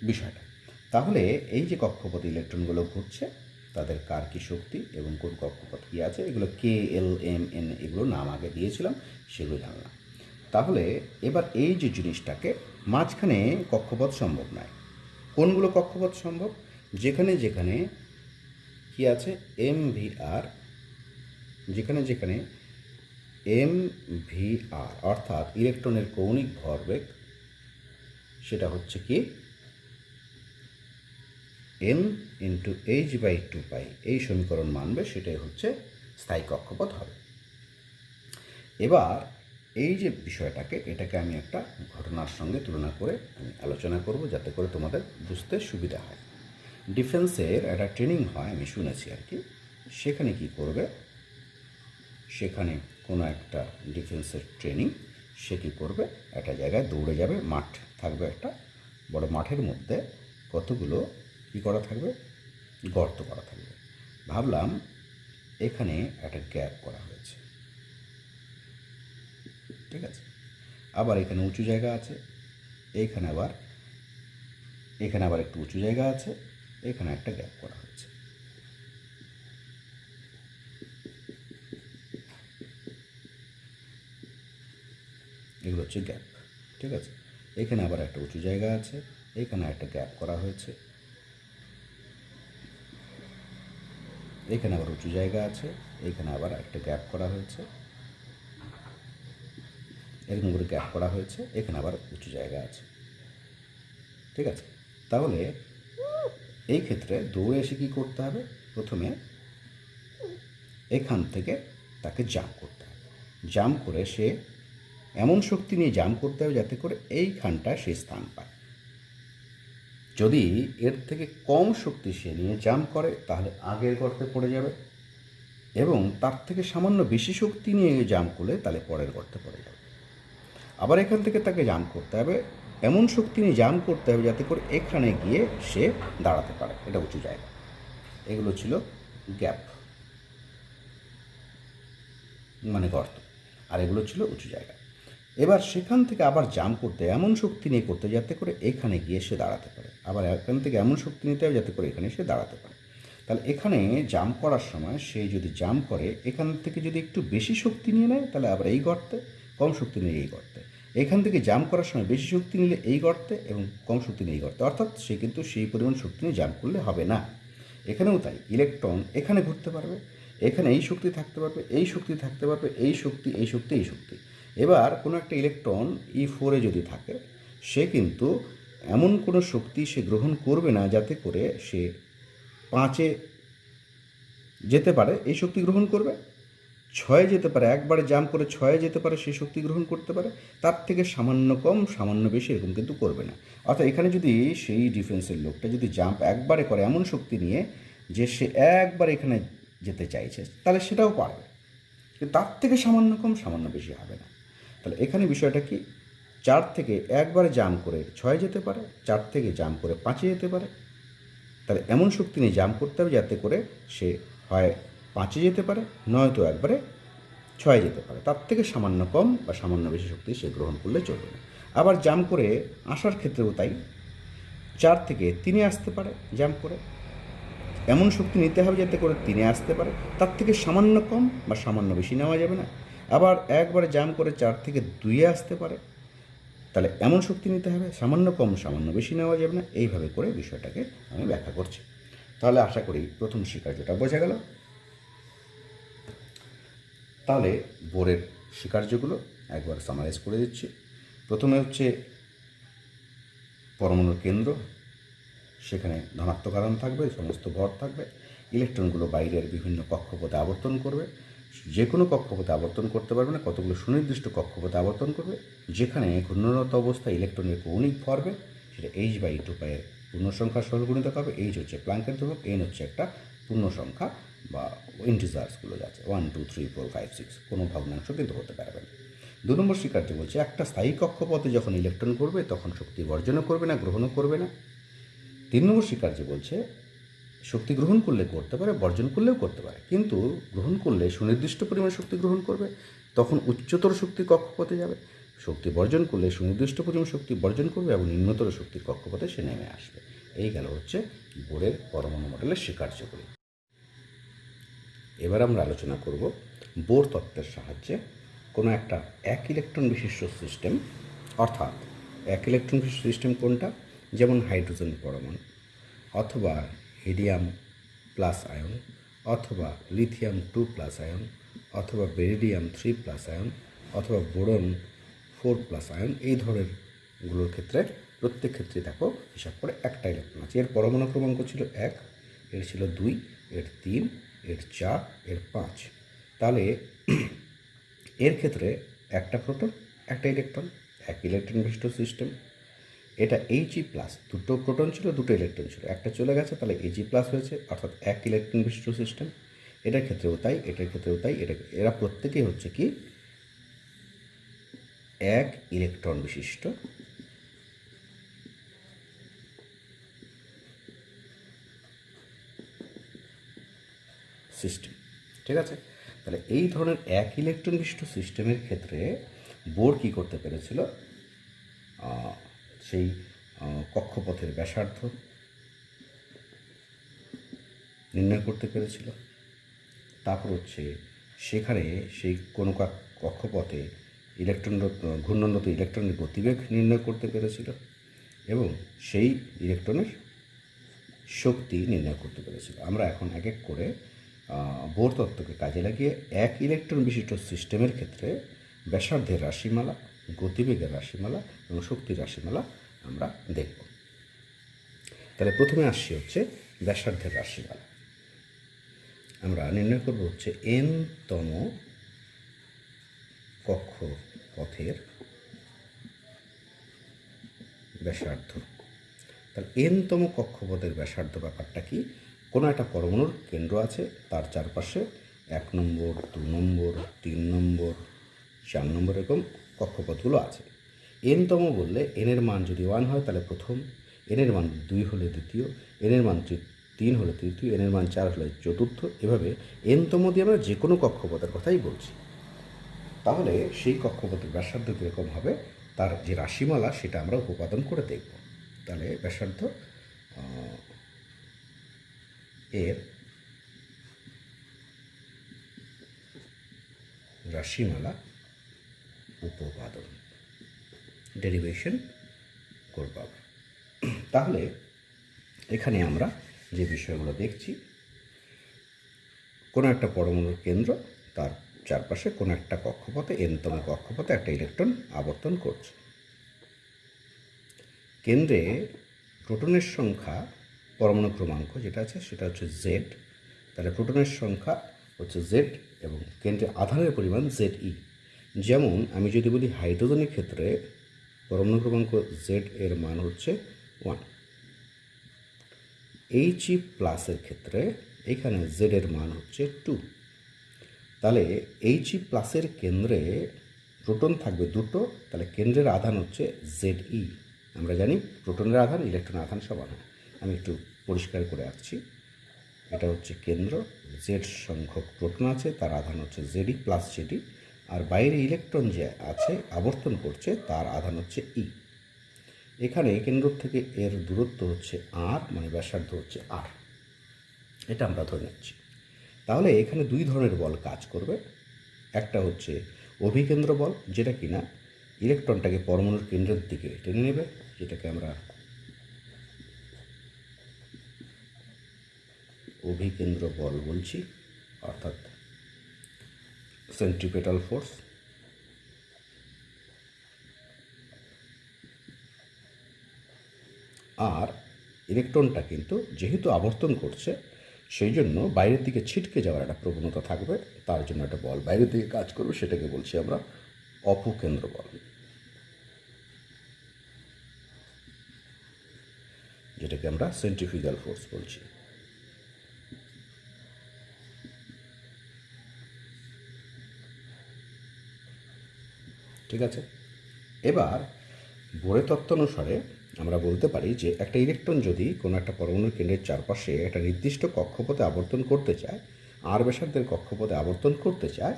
বিষয়টা। তাহলে এই যে কক্ষপথে ইলেকট্রনগুলো ঘুরছে তাদের কার কী শক্তি এবং কোন কক্ষপথ কী আছে, এগুলো K L M N এগুলো নাম আগে দিয়েছিলাম, সেগুলো জানলাম। তাহলে এবার এই যে জিনিসটাকে, মাঝখানে কক্ষপথ সম্ভব নয়। কোনগুলো কক্ষপথ সম্ভব? যেখানে যেখানে কি আছে MVR, যেখানে যেখানে MVR অর্থাৎ ইলেকট্রনের কৌণিক ভরবেগ, সেটা হচ্ছে কি n ইন্টু h/2 এই সমীকরণ মানবে, সেটাই হচ্ছে স্থায়ী কক্ষপথ হবে। এবার এই যে বিষয়টাকে, এটাকে আমি একটা ঘটনার সঙ্গে তুলনা করে আমি আলোচনা করব, যাতে করে তোমাদের বুঝতে সুবিধা হয়। ডিফেন্সের একটা ট্রেনিং হয়, আমি শুনেছি আর কি। সেখানে কি করবে, সেখানে কোনো একটা ডিফেন্সের ট্রেনিং, সে কী করবে, একটা জায়গায় দৌড়ে যাবে, মাঠ থাকবে, একটা বড় মাঠের মধ্যে কতগুলো কী করা থাকবে, গর্ত করা থাকবে। ভাবলাম এখানে একটা গ্যাপ করা হয়েছে, ঠিক আছে। আবার এখানে উঁচু জায়গা আছে, এখানে আবার একটু উঁচু জায়গা আছে, এখানে একটা গ্যাপ করা হয়েছে। এগুলো হচ্ছে গ্যাপ, ঠিক আছে। এখানে আবার একটা উঁচু জায়গা আছে, এখানে একটা গ্যাপ করা হয়েছে। এখানে আবার উঁচু জায়গা আছে, এখানে আবার একটা গ্যাপ করা হয়েছে, এরকম করে গ্যাপ করা হয়েছে, এখানে আবার উঁচু জায়গা আছে। ঠিক আছে, তাহলে এই ক্ষেত্রে দৌড়ে এসে কী করতে হবে, প্রথমে এখান থেকে তাকে জাম্প করতে হবে। জাম্প করে সে এমন শক্তি নিয়ে জাম্প করতে হবে যাতে করে এইখানটায় সে স্থান পায়। যদি এর থেকে কম শক্তি সে নিয়ে জাম্প করে তাহলে আগের গর্তে পড়ে যাবে, এবং তার থেকে সামান্য বেশি শক্তি নিয়ে জাম্প করলে তাহলে পরের গর্তে পড়ে যাবে। আবার এখান থেকে তাকে জাম্প করতে হবে, এমন শক্তি নিয়ে জাম্প করতে হবে যাতে করে এখানে গিয়ে সে দাঁড়াতে পারে, এটা উঁচু জায়গা। এগুলো ছিল গ্যাপ মানে গর্ত, আর এগুলো ছিল উঁচু জায়গা। এবার সেখান থেকে আবার জাম্প করতে এমন শক্তি নিয়ে করতে যাতে করে এখানে গিয়ে সে দাঁড়াতে পারে, আবার এখান থেকে এমন শক্তি নিতে হবে যাতে করে এখানে সে দাঁড়াতে পারে। তাহলে এখানে জাম্প করার সময় সে যদি জাম্প করে এখান থেকে যদি একটু বেশি শক্তি নিয়ে নেয় তাহলে আবার এই গর্তে, কম শক্তি নিয়ে এই গর্তে। এখান থেকে জাম্প করার সময় বেশি শক্তি নিলে এই গর্তে এবং কম শক্তি নিয়ে এই গর্তে, অর্থাৎ সে কিন্তু সেই পরিমাণ শক্তি নিয়ে জাম্প করলে হবে না। এখানেও তাই, ইলেকট্রন এখানে ঘুরতে পারবে, এখানে এই শক্তি থাকতে পারবে, এই শক্তি থাকতে পারবে, এই শক্তি, এই শক্তি, এই শক্তি। এবার কোনো একটা ইলেকট্রন E4 যদি থাকে, সে কিন্তু এমন কোনো শক্তি সে গ্রহণ করবে না যাতে করে সে 5 যেতে পারে, এই শক্তি গ্রহণ করবে। 6 যেতে পারে, একবারে জাম্প করে 6 যেতে পারে, সেই শক্তি গ্রহণ করতে পারে। তার থেকে সামান্য কম, সামান্য বেশি এরকম কিন্তু করবে না। অর্থাৎ এখানে যদি সেই ডিফেন্সের লোকটা যদি জাম্প একবারে করে এমন শক্তি নিয়ে যে সে একবার এখানে যেতে চাইছে, তাহলে সেটাও পারবে, কিন্তু তার থেকে সামান্য কম, সামান্য বেশি হবে না। তাহলে এখানে বিষয়টা কি, 4 থেকে একবারে জাম্প করে 6 যেতে পারে, 4 থেকে জাম্প করে 5 যেতে পারে। তাহলে এমন শক্তি নিয়ে জাম্প করতে হবে যাতে করে সে হয় 5 যেতে পারে, নয়তো একবারে 6 যেতে পারে। তার থেকে সামান্য কম বা সামান্য বেশি শক্তি সে গ্রহণ করলে চলবে না। আবার জাম্প করে আসার ক্ষেত্রেও তাই, 4 থেকে 3 আসতে পারে জাম্প করে, এমন শক্তি নিতে হবে যাতে করে 3 আসতে পারে, তার থেকে সামান্য কম বা সামান্য বেশি নেওয়া যাবে না। আবার একবারে জাম্প করে 4 থেকে 2 আসতে পারে, তাহলে এমন শক্তি নিতে হবে, সামান্য কম সামান্য বেশি নেওয়া যাবে না। এইভাবে করে বিষয়টাকে আমি ব্যাখ্যা করছি। তাহলে আশা করি প্রথম স্বীকার্যটা বোঝা গেল। তাহলে বোরের স্বীকার্যগুলো একবার সামারাইজ করে দিচ্ছি। প্রথমে হচ্ছে পরমাণুর কেন্দ্র, সেখানে ধনাত্মক আধান থাকবে, সমস্ত ভর থাকবে, ইলেকট্রনগুলো বাইরের বিভিন্ন কক্ষপথে আবর্তন করবে। যে কোনো কক্ষপথে আবর্তন করতে পারবে না, কতগুলো সুনির্দিষ্ট কক্ষপথে আবর্তন করবে, যেখানে ঘূর্ণনরত অবস্থায় ইলেকট্রনের কৌণিক ভরবে সেটা h/2 পূর্ণ সংখ্যার সহগুণিতক হবে। h হচ্ছে প্ল্যাঙ্কের ধ্রুবক, n হচ্ছে একটা পূর্ণ সংখ্যা বা ইন্টিজার্সগুলো যাচ্ছে 1 2 3 4 5 6, কোনো ভগ্নাংশ কিন্তু হতে পারবে না। 2 নম্বর স্বীকার্য বলছে একটা স্থায়ী কক্ষপথে যখন ইলেকট্রন করবে তখন শক্তি বর্জনও করবে না, গ্রহণও করবে না। 3 নম্বর স্বীকার্য বলছে শক্তি গ্রহণ করলে করতে পারে, বর্জন করলেও করতে পারে, কিন্তু গ্রহণ করলে সুনির্দিষ্ট পরিমাণ শক্তি গ্রহণ করবে, তখন উচ্চতর শক্তির কক্ষপথে যাবে। শক্তি বর্জন করলে সুনির্দিষ্ট পরিমাণ শক্তি বর্জন করবে এবং নিম্নতর শক্তির কক্ষপথে সে নেমে আসবে। এই গেল হচ্ছে বোরের পরমাণু মডেলের স্বীকার্যগুলি। এবার আমরা আলোচনা করব বোর তত্ত্বের সাহায্যে কোনো একটা এক ইলেকট্রন বিশিষ্ট সিস্টেম, অর্থাৎ এক ইলেকট্রন বিশিষ্ট সিস্টেম কোনটা, যেমন হাইড্রোজেন পরমাণু, অথবা হিলিয়াম প্লাস আয়ন, অথবা লিথিয়াম 2+ আয়ন, অথবা বেরিলিয়াম 3+ আয়ন, অথবা বোরন 4+ আয়ন, এই ধরনেরগুলোর ক্ষেত্রে প্রত্যেক ক্ষেত্রে দেখো হিসাব করে একটা ইলেকট্রন আছে। এর পরমাণু ক্রমাঙ্ক ছিল 1, এর ছিল 2, এর 3, এর 4, এর 5। তাহলে এর ক্ষেত্রে একটা প্রোটন একটা ইলেকট্রন, এক ইলেকট্রন বিশিষ্ট সিস্টেম। এটা He+, দুটো প্রোটন ছিল, দুটো ইলেকট্রন ছিল, একটা চলে গেছে, তাহলে Ag+ হয়েছে, অর্থাৎ এক ইলেকট্রন বিশিষ্ট সিস্টেম। এটার ক্ষেত্রেও তাই, এটার ক্ষেত্রেও তাই, এরা প্রত্যেকেই হচ্ছে কি এক ইলেকট্রন বিশিষ্ট সিস্টেম। ঠিক আছে, তাহলে এই ধরনের এক ইলেকট্রন বিশিষ্ট সিস্টেমের ক্ষেত্রে বোর কী করতে পেরেছিল, সেই কক্ষপথের ব্যাসার্ধ নির্ণয় করতে পেরেছিল। তারপর হচ্ছে সেখানে সেই কোনো কক্ষপথে ঘূর্ণনরত ইলেকট্রনের গতিবেগ নির্ণয় করতে পেরেছিল এবং সেই ইলেকট্রনের শক্তি নির্ণয় করতে পেরেছিল। আমরা এখন এক এক করে বোর তত্ত্বকে কাজে লাগিয়ে এক ইলেকট্রন বিশিষ্ট সিস্টেমের ক্ষেত্রে ব্যাসার্ধের রাশিমালা, গতিবেগের রাশিমালা এবং শক্তির রাশিমালা আমরা দেখব। তাহলে প্রথমে আসছি হচ্ছে ব্যাসার্ধের রাশিমালা। আমরা নির্ণয় করব হচ্ছে n-তম কক্ষপথের ব্যাসার্ধ। তাহলে n-তম কক্ষপথের ব্যাসার্ধ ব্যাপারটা কি? কোনো একটা পরমাণুর কেন্দ্র আছে, তার চারপাশে 1 নম্বর, 2 নম্বর, 3 নম্বর, 4 নম্বর এরকম কক্ষপথগুলো আছে। n-তম বললে n-এর মান যদি 1 হয় তাহলে প্রথম, n-এর মান 2 হলে দ্বিতীয়, n-এর মান 3 হলে তৃতীয়, n-এর মান 4 হলে চতুর্থ। এভাবে n-তম দিয়ে আমরা যে কোনো কক্ষপথের কথাই বলছি। তাহলে সেই কক্ষপথের ব্যাসার্ধ কীরকম হবে তার যে রাশিমালা সেটা আমরা উপপাদন করে দেখব। তাহলে ব্যাসার্ধ এর রাশিমালা উপপাদন ডেরিভেশন করব। তাহলে এখানে আমরা যে বিষয়গুলো দেখছি, কোনো একটা পরমাণুর কেন্দ্র, তার চারপাশে কোনো একটা কক্ষপথে, n-তম কক্ষপথে একটা ইলেকট্রন আবর্তন করছে। কেন্দ্রে প্রোটনের সংখ্যা, পরমাণু ক্রমাঙ্ক যেটা আছে সেটা হচ্ছে z। তাহলে প্রোটনের সংখ্যা হচ্ছে z এবং কেন্দ্রে আধানের পরিমাণ Ze। যেমন আমি যদি বলি হাইড্রোজেনের ক্ষেত্রে পরমাণু ক্রমাঙ্ক z এর মান হচ্ছে 1, He প্লাসের ক্ষেত্রে এখানে z এর মান হচ্ছে 2। তাহলে He প্লাসের কেন্দ্রে প্রোটন থাকবে দুটো, তাহলে কেন্দ্রের আধান হচ্ছে Ze। আমরা জানি প্রোটনের আধান ইলেকট্রনের আধান সমান হয়। আমি একটু পরিষ্কার করে আঁকছি। এটা হচ্ছে কেন্দ্র, জেড সংখ্যক প্রোটন আছে, তার আধান হচ্ছে Ze প্লাস Ze, আর বাইরে ইলেকট্রন যে আছে আবর্তন করছে তার আধান হচ্ছে ই। এখানে কেন্দ্র থেকে এর দূরত্ব হচ্ছে r, মানে ব্যাসার্ধ হচ্ছে r। এটা আমরা ধরে নিচ্ছি। তাহলে এখানে দুই ধরনের বল কাজ করবে। একটা হচ্ছে অভিকেন্দ্র বল, যেটা কিনা ইলেকট্রনটাকে পরমাণুর কেন্দ্রের দিকে টেনে নেবে, যেটাকে আমরা অভিকেন্দ্র বল বলছি, অর্থাৎ সেন্ট্রিপেটাল ফোর্স। আর ইলেকট্রনটা কিন্তু যেহেতু আবর্তন করছে সেই জন্য বাইরের দিকে ছিটকে যাওয়ার একটা প্রবণতা থাকবে, তার জন্য একটা বল বাইরের দিকে কাজ করবে, সেটাকে বলছি আমরা অপকেন্দ্র বল, যেটাকে আমরা সেন্ট্রিফিউগাল ফোর্স বলছি। ঠিক আছে, এবার বোরের তত্ত্ব অনুসারে আমরা বলতে পারি যে একটা ইলেকট্রন যদি কোনো একটা পরমাণুর কেন্দ্রের চারপাশে একটা নির্দিষ্ট কক্ষপথে আবর্তন করতে চায়, আর ব্যাসার্ধের কক্ষপথে আবর্তন করতে চায়,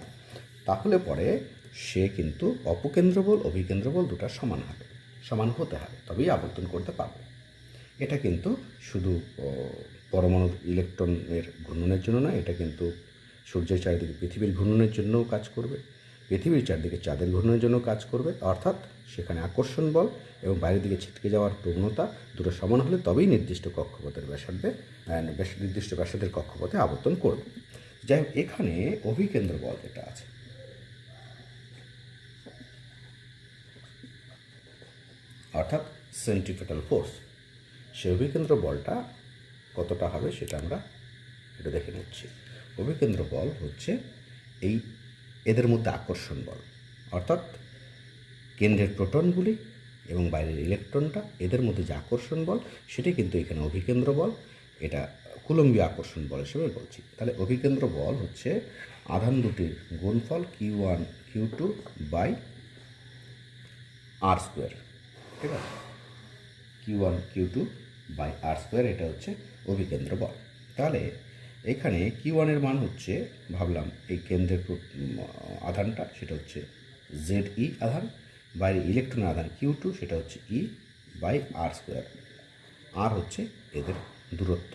তাহলে পরে সে কিন্তু অপকেন্দ্র বল, অভিকেন্দ্র বল দুটা সমান হতে হবে, তবেই আবর্তন করতে পারবে। এটা কিন্তু শুধু পরমাণুর ইলেকট্রনের ঘূর্ণনের জন্য না, এটা কিন্তু সূর্যের চারিদিকে পৃথিবীর ঘূর্ণনের জন্যও কাজ করবে, পৃথিবীর চারদিকে চাঁদের ঘূর্ণনের জন্য কাজ করবে। অর্থাৎ সেখানে আকর্ষণ বল এবং বাইরের দিকে ছিটকে যাওয়ার প্রবণতা দুটো সমান হলে তবেই নির্দিষ্ট কক্ষপথের ব্যাসার্ধে, নির্দিষ্ট ব্যাসার্ধের কক্ষপথে আবর্তন করবে। যাই হোক, এখানে অভিকেন্দ্র বল যেটা আছে, অর্থাৎ সেন্ট্রিপেটাল ফোর্স, সেই অভিকেন্দ্র বলটা কতটা হবে সেটা আমরা এটা দেখে নিচ্ছি। অভিকেন্দ্র বল হচ্ছে এদের মধ্যে আকর্ষণ বল, অর্থাৎ কেন্দ্রের প্রোটনগুলি এবং বাইরের ইলেকট্রনটা, এদের মধ্যে যে আকর্ষণ বল সেটাই কিন্তু এখানে অভিকেন্দ্র বল। এটা কুলম্বীয় আকর্ষণ বল হিসেবে বলছি। তাহলে অভিকেন্দ্র বল হচ্ছে আধান দুটির গুণফল Q1 Q2 by r square. ঠিক আছে, Q1 Q2 by r square, এটা হচ্ছে অভিকেন্দ্র বল। তাহলে এখানে Q1 এর মান হচ্ছে, ভাবলাম এই কেন্দ্রের আধানটা সেটা হচ্ছে Ze আধান, বাইরে ইলেকট্রনের আধান Q2 সেটা হচ্ছে E বাই r স্কোয়ার। আর হচ্ছে এদের দূরত্ব,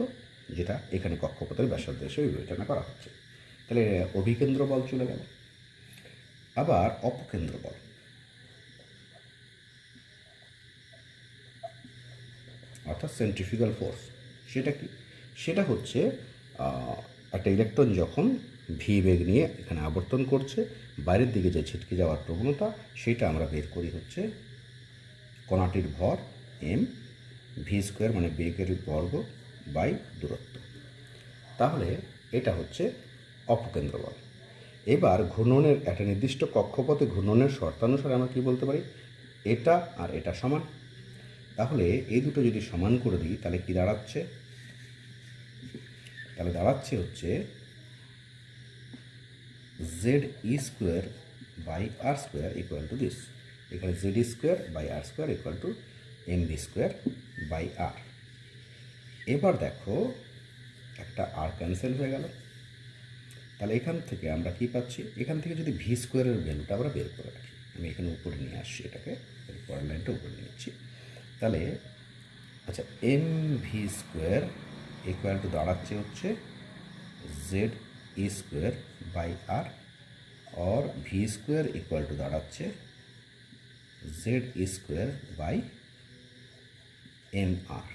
যেটা এখানে কক্ষপথের ব্যাসার্ধ হিসেবে বিবেচনা করা হচ্ছে। তাহলে অভিকেন্দ্র বল চলে গেল। আবার অপকেন্দ্র বল, অর্থাৎ সেন্ট্রিফিউগাল ফোর্স, সেটা কি? সেটা হচ্ছে একটা ইলেকট্রন যখন ভি বেগ নিয়ে এখানে আবর্তন করছে, বাইরের দিকে যে ছিটকে যাওয়ার প্রবণতা, সেটা আমরা বের করি হচ্ছে কণাটির ভর এম, ভি স্কোয়ার মানে বেগের বর্গ বাই দূরত্ব। তাহলে এটা হচ্ছে অপকেন্দ্র বল। এবার ঘূর্ণনের একটা নির্দিষ্ট কক্ষপথে ঘূর্ণনের শর্তানুসারে আমরা কী বলতে পারি, এটা আর এটা সমান। তাহলে এই দুটো যদি সমান করে দিই তাহলে কি দাঁড়াচ্ছে, তাহলে দাঁড়াচ্ছে হচ্ছে Z E square by r square equal to this. এখানে Z E square by r square equal to m v square by r. এবার দেখো একটা আর ক্যান্সেল হয়ে গেল। তাহলে এখান থেকে আমরা কি পাচ্ছি, এখান থেকে যদি ভি স্কোয়ারের ভ্যালুটা আমরা বের করে রাখি, আমি এখানে উপরে নিয়ে আসছি, এটাকে পরের লাইনটা উপরে নিচ্ছি। তাহলে আচ্ছা, m v square equal to দাঁড়াচ্ছে হচ্ছে Z E square by r, और ভি স্কোয়ার ইকুয়াল টু দাঁড়াচ্ছে Z E square by m r.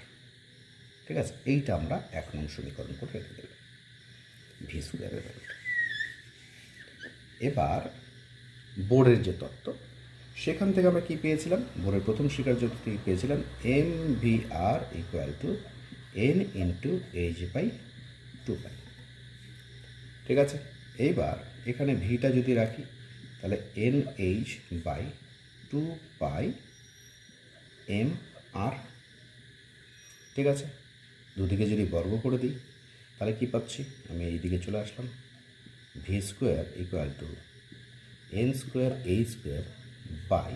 ঠিক আছে, এইটা আমরা 1 নং সমীকরণ করে রেখে দেব ভি স্কোয়ারের ভ্যালুটা। এবার বোরের যে তত্ত্ব, সেখান থেকে আমরা কী পেয়েছিলাম, বোরের প্রথম স্বীকার্য থেকে পেয়েছিলাম m V R equal to n into h by 2 pi. ঠিক আছে, এইবার এখানে ভিটা যদি রাখি তাহলে n h by 2 pi m r. ঠিক আছে, দুদিকে যদি বর্গ করে দিই তাহলে কি পাচ্ছি, আমি এই দিকে চলে আসলাম, v square equal to n square H square by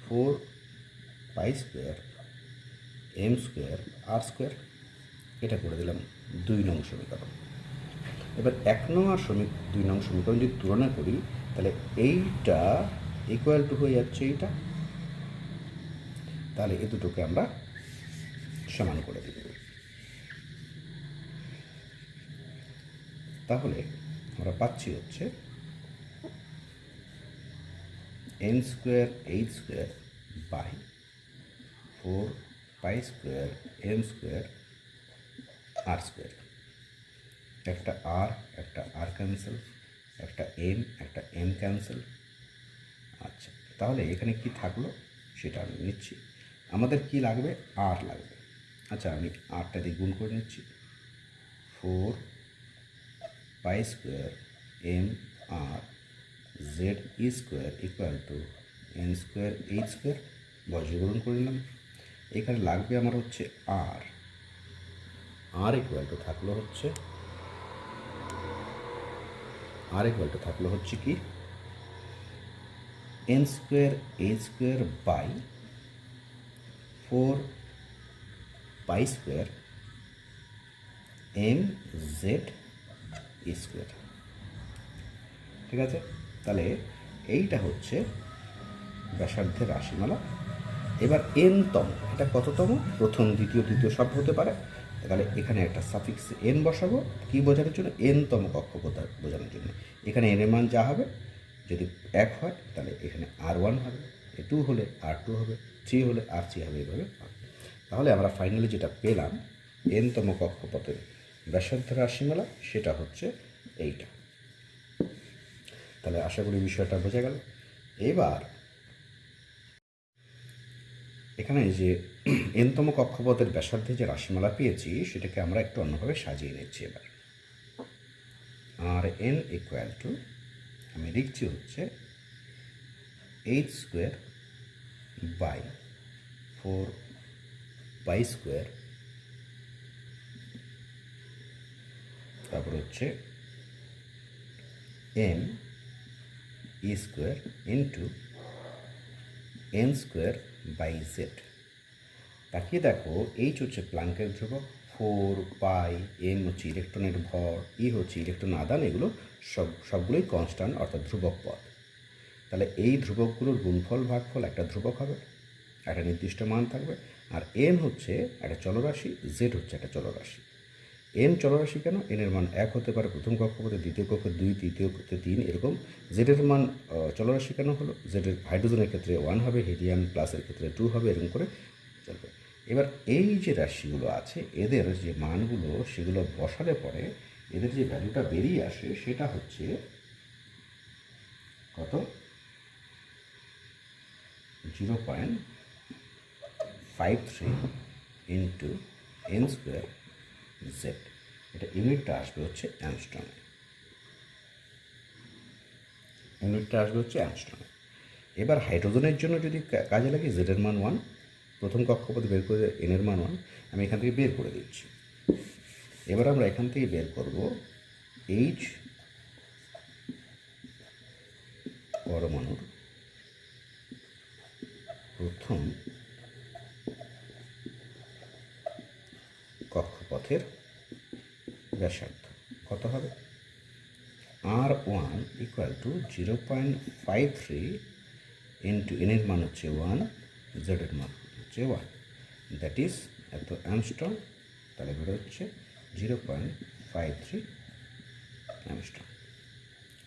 4 pi square M square R square. এটা করে দিলাম 2 নং সমীকরণ। এবার 1 নং আর 2 নং সমীকরণ যদি তুলনা করি তাহলে এইটা ইকুয়াল টু হয়ে যাচ্ছে এইটা। তাহলে এই দুটোকে আমরা সমান করে দিব। তাহলে আমরা পাচ্ছি হচ্ছে N square H square by 4 pi square M square R square. একটা আর ক্যান্সেল, একটা এম ক্যান্সেল। আচ্ছা, তাহলে এখানে কি থাকলো সেটা আমি নিচ্ছি। আমাদের কি লাগবে, আর লাগবে। আচ্ছা, আমি আরটা দিয়ে গুণ করে নিচ্ছি, 4 pi square m r Z E square equal to n square H square, বর্গীকরণ করে নিলাম। এখানে লাগবে আমার হচ্ছে আর ইকুয়াল টু থাকলো হচ্ছে কি N square H square by 4 pi square M Z E square. ঠিক আছে, তাহলে এইটা হচ্ছে ব্যাসার্ধের রাশিমালা। এবার এনতম, এটা কততম, প্রথম দ্বিতীয় তৃতীয় সব হতে পারে। তাহলে এখানে একটা সাফিক্স এন বসাবো, কী বোঝানোর জন্য, এনতম কক্ষপথ বোঝানোর জন্য। এখানে এন এর মান যা হবে, যদি 1 হয় তাহলে এখানে R1 হবে, 2 হলে R2 হবে, 3 হলে R3 হবে, এইভাবে হবে। তাহলে আমরা ফাইনালি যেটা পেলাম এনতম কক্ষপথের ব্যাসার্ধের রাশিমালা, সেটা হচ্ছে এইটা। তাহলে আশা করি বিষয়টা বোঝা গেল। এবার এখানে যে এনতম কক্ষপথের ব্যাসার্ধে যে রাশিমালা পেয়েছি সেটাকে আমরা একটু অন্যভাবে সাজিয়ে নিচ্ছি। এবার আর এন ইকুয়াল টু আমি লিখছি হচ্ছে H square by 4 pi square, তারপর হচ্ছে M E square into N square by Z. তাকিয়ে দেখো, এইচ হচ্ছে প্লাঙ্কের ধ্রুবক, 4 পাই এম হচ্ছে ইলেকট্রনের ভর, ই হচ্ছে ইলেকট্রন আদান, এগুলো সবগুলোই কনস্ট্যান্ট অর্থাৎ ধ্রুবক পদ। তাহলে এই ধ্রুবকগুলোর গুণফল ভাগফল একটা ধ্রুবক হবে, একটা নির্দিষ্ট মান থাকবে। আর এন হচ্ছে একটা চলরাশি, জেড হচ্ছে একটা চলরাশি। এন চলরাশি কেন, এনের মান 1 হতে পারে প্রথম কক্ষপথে, দ্বিতীয় কক্ষে 2, তৃতীয় কক্ষে 3, এরকম। জেডের মান চলরাশি কেন হলো, জেডের হাইড্রোজেনের ক্ষেত্রে 1 হবে, হিলিয়াম প্লাসের ক্ষেত্রে 2 হবে, এরকম করে চলবে। এবার এই যে রাশিগুলো আছে এদের যে মানগুলো সেগুলো বসালে পরে এদের যে ভ্যালুটা বেরিয়ে আসে সেটা হচ্ছে কত, 0.53 ইন্টু এন স্কোয়ার জেড। এটা ইউনিটটা আসবে হচ্ছে অ্যাংস্ট্রম, ইউনিটটা আসবে হচ্ছে অ্যাংস্ট্রম। এবার হাইড্রোজেনের জন্য যদি কাজে লাগে জেডের মান 1, প্রথম কক্ষপথে বের করে এনের মান 1, আমি এখান থেকে বের করে দিচ্ছি। এবার আমরা এখান থেকে বের করব এইচ পরমাণুর প্রথম কক্ষপথের ব্যাসার্ধ কত হবে, R1 ইকুয়াল টু 0.53 ইন্টু এনের মান হচ্ছে 1, জেডের মান হচ্ছে 1, দ্যাট ইজ এত অ্যামস্ট্রং। তাহলে বেরো হচ্ছে 0.53 অ্যামস্ট্রং।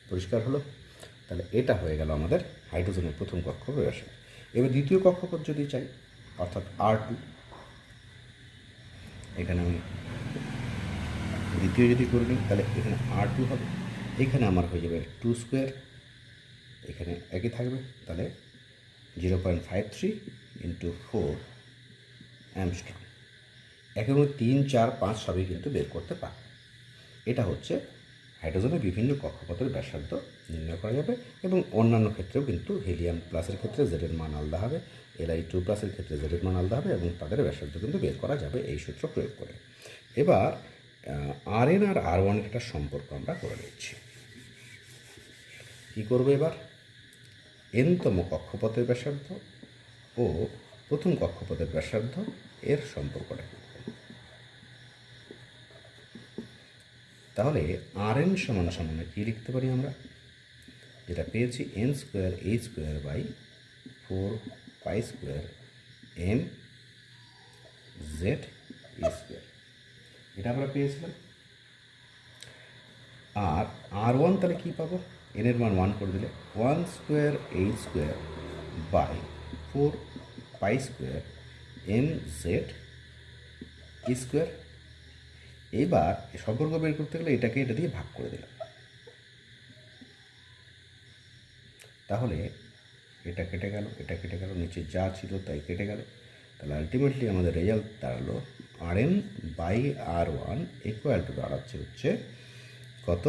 পরিষ্কার হলো? তাহলে এটা হয়ে গেল আমাদের হাইড্রোজেনের প্রথম কক্ষপথ ব্যাসার্ধ। এবার দ্বিতীয় কক্ষপথ যদি চাই, অর্থাৎ R2, এখানে আমি দ্বিতীয় যদি করে নিই তাহলে এখানে R2 হবে, এখানে আমার হয়ে যাবে 2 স্কোয়ার, এখানে একই থাকবে, তাহলে 0.53 ইন্টু 4 অ্যামস্ট্রং। একের মধ্যে 3, 4, 5 সবই কিন্তু বের করতে পারে। এটা হচ্ছে হাইড্রোজেনের বিভিন্ন কক্ষপথের ব্যাসার্ধ নির্ণয় করা যাবে, এবং অন্যান্য ক্ষেত্রেও কিন্তু হিলিয়াম প্লাসের ক্ষেত্রে জেডের মান আলাদা হবে, Li2 প্লাসের ক্ষেত্রে জেডের মান আলাদা হবে, এবং তাদের ব্যাসার্ধ কিন্তু বের করা যাবে এই সূত্র প্রয়োগ করে। এবার Rn আর R1 এর একটা সম্পর্ক আমরা করে নিচ্ছি। কী করবো এবার, এনতম কক্ষপথের ব্যাসার্ধ ও প্রথম কক্ষপথের ব্যাসার্ধ এর সম্পর্কটা কী? তাহলে Rn সমান সমান কী লিখতে পারি আমরা, যেটা পেয়েছি n square a square by 4 pi square m z e square, এটা আমরা পেয়েছিলাম। আর R1 তাহলে কী পাবো, এনের মান 1 করে দিলে 1 square a square by 4 pi square m z e square. এবার সম্পর্ক বের করতে গেলে এটাকে এটা দিয়ে ভাগ করে দিলাম, তাহলে এটা কেটে গেল, এটা কেটে গেল, নিচে যা ছিল তাই কেটে গেল। তাহলে আলটিমেটলি আমাদের রেজাল্ট দাঁড়ালো Rn by R1 equal to দাঁড়াচ্ছে হচ্ছে কত,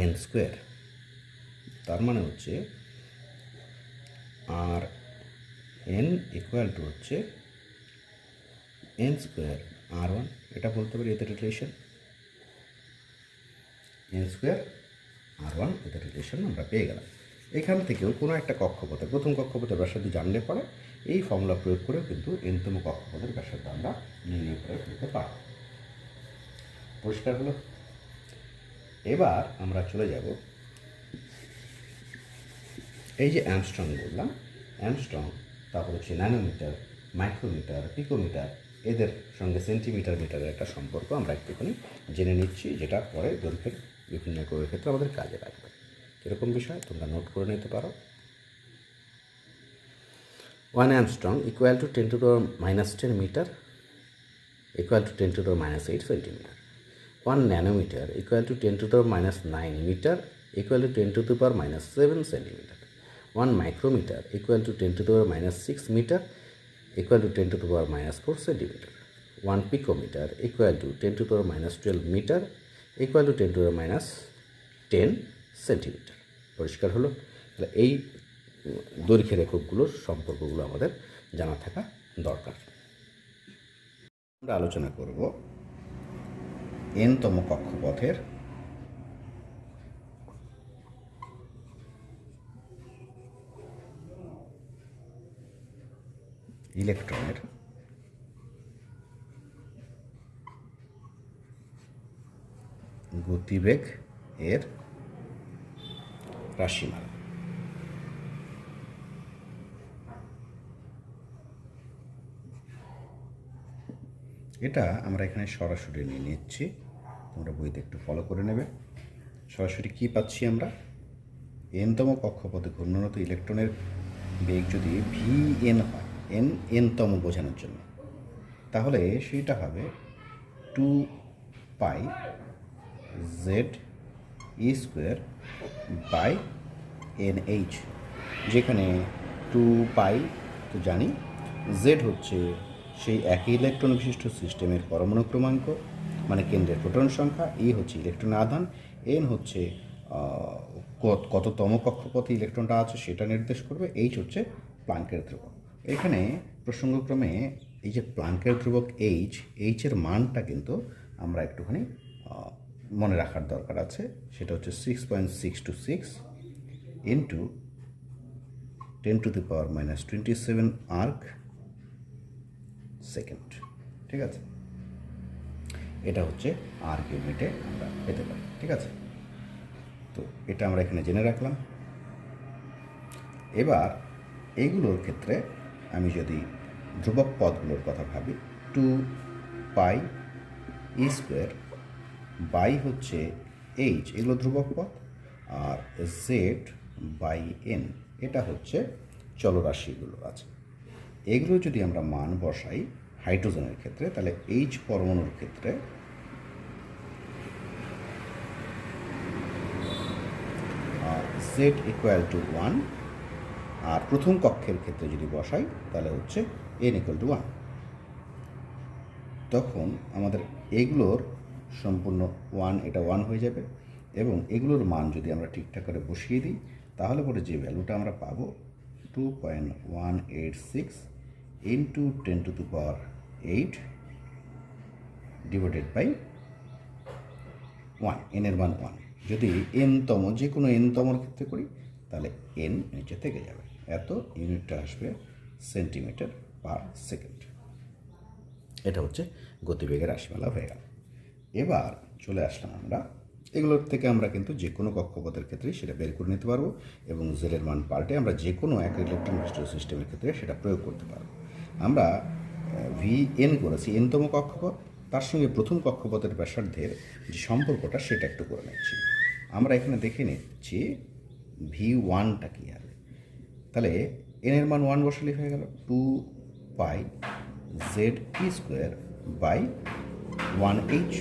n স্কোয়ার। তার মানে হচ্ছে Rn ইকুয়াল টু হচ্ছে n স্কোয়ার R1, এটা বলতে পারি এতে রিলেশন n স্কোয়ার R1, এতে রিলেশন আমরা পেয়ে গেলাম। এখান থেকেও কোনো একটা কক্ষপথে প্রথম কক্ষপথের ব্যাসার্ধ জানলে পরে এই ফর্মুলা প্রয়োগ করেও কিন্তু এনতম কক্ষপথের ব্যাসার্ধ আমরা নির্ণয় করে ফেলতে পারব। পরিষ্কার হলো? এবার আমরা চলে যাব এই যে অ্যামস্ট্রং বললাম, অ্যামস্ট্রং, তারপর হচ্ছে ন্যানোমিটার, মাইক্রোমিটার, পিকোমিটার, এদের সঙ্গে সেন্টিমিটার মিটারের একটা সম্পর্ক আমরা একটুখানি জেনে নিচ্ছি, যেটা পরে দৈর্ঘ্যের বিভিন্ন এককের ক্ষেত্রে আমাদের কাজে লাগবে। এরকম বিষয় তোমরা নোট করে নিতে পারো। 1 angstrom equal to 10 to the minus 10 metre equal to 10 to the minus 8 centimetre. 1 nanometre equal to 10 to the minus 9 metre equal to 10 to the power minus 7 centimetre. 1 micrometre equal to 10 to the power minus 6 metre equal to 10 to the power minus 4 centimetre. 1 picometre equal to 10 to the power minus 12 metre equal to 10 to the minus 10 centimetre. পরিষ্কার হলো? তাহলে এই দৈর্ঘ্যের এককগুলোর সম্পর্কগুলো আমাদের জানা থাকা দরকার। আমরা আলোচনা করব এনতম কক্ষপথের ইলেকট্রনের গতিবেগ এর রাশিমালা। এটা আমরা এখানে সরাসরি নিয়ে নিচ্ছি, তোমরা বইতে একটু ফলো করে নেবে। সরাসরি কী পাচ্ছি আমরা, এনতম কক্ষপথে ঘূর্ণনরত ইলেকট্রনের বেগ যদি vn হয়, এনতম বোঝানোর জন্য, তাহলে সেটা হবে two pi Z E square by N H, যেখানে টু পাই তো জানি, জেড হচ্ছে সেই একই ইলেকট্রন বিশিষ্ট সিস্টেমের পরমাণু ক্রমাঙ্ক মানে কেন্দ্রের প্রোটন সংখ্যা, ই হচ্ছে ইলেকট্রন আধান, এন হচ্ছে কততম কক্ষপথে ইলেকট্রনটা আছে সেটা নির্দেশ করবে, এইচ হচ্ছে প্লাঙ্কের ধ্রুবক। এখানে প্রসঙ্গক্রমে এই যে প্লাঙ্কের ধ্রুবক এইচের মানটা কিন্তু আমরা একটুখানি মনে রাখার দরকার আছে। সেটা হচ্ছে 6.626 ইন্টু 10⁻⁻27 আর্ক সেকেন্ড। ঠিক আছে, এটা হচ্ছে আর্ক ইউনিটে আমরা পেতে পারি। ঠিক আছে, তো এটা আমরা এখানে জেনে রাখলাম। এবার এইগুলোর ক্ষেত্রে আমি যদি ধ্রুবক পদগুলোর কথা ভাবি, two pi E square by হচ্ছে এইচ, এগুলো ধ্রুবক পদ, আর জেড বাই এন এটা হচ্ছে চলরাশিগুলো আছে। এগুলো যদি আমরা মান বসাই হাইড্রোজেনের ক্ষেত্রে, তাহলে এইচ পরমাণুর ক্ষেত্রে জেড ইকুয়াল টু 1, আর প্রথম কক্ষের ক্ষেত্রে যদি বসাই তাহলে হচ্ছে এন ইকুয়াল টু 1। তখন আমাদের এগুলোর সম্পূর্ণ 1, এটা 1 হয়ে যাবে, এবং এগুলোর মান যদি আমরা ঠিকঠাক করে বসিয়ে দিই তাহলে পরে যে ভ্যালুটা আমরা পাবো 2.186 ইন্টু 10⁸ ডিভাইডেড বাই 1, এনের মান 1। যদি এনতম, যে কোনো এনতমর ক্ষেত্রে করি তাহলে এন নিচে থেকে যাবে, এত ইউনিটটা আসবে সেন্টিমিটার পার সেকেন্ড। এটা হচ্ছে গতিবেগের রাশিমালা হয়ে গেল। এবার চলে আসলাম আমরা এগুলোর থেকে আমরা কিন্তু যে কোনো কক্ষপথের ক্ষেত্রেই সেটা বের করে নিতে পারবো, এবং জেডের মান পাল্টে আমরা যে কোনো এক ইলেকট্রন বিশিষ্ট সিস্টেমের ক্ষেত্রে সেটা প্রয়োগ করতে পারবো। আমরা ভি এন করেছি এনতম কক্ষপথ, তার সঙ্গে প্রথম কক্ষপথের ব্যাসার্ধের যে সম্পর্কটা সেটা একটু করে নিচ্ছি। আমরা এখানে দেখে নিচ্ছি ভি ওয়ানটা কী হবে। তাহলে এনের মান 1 বসালেই হয়ে গেল, two pi Z E square by 1h।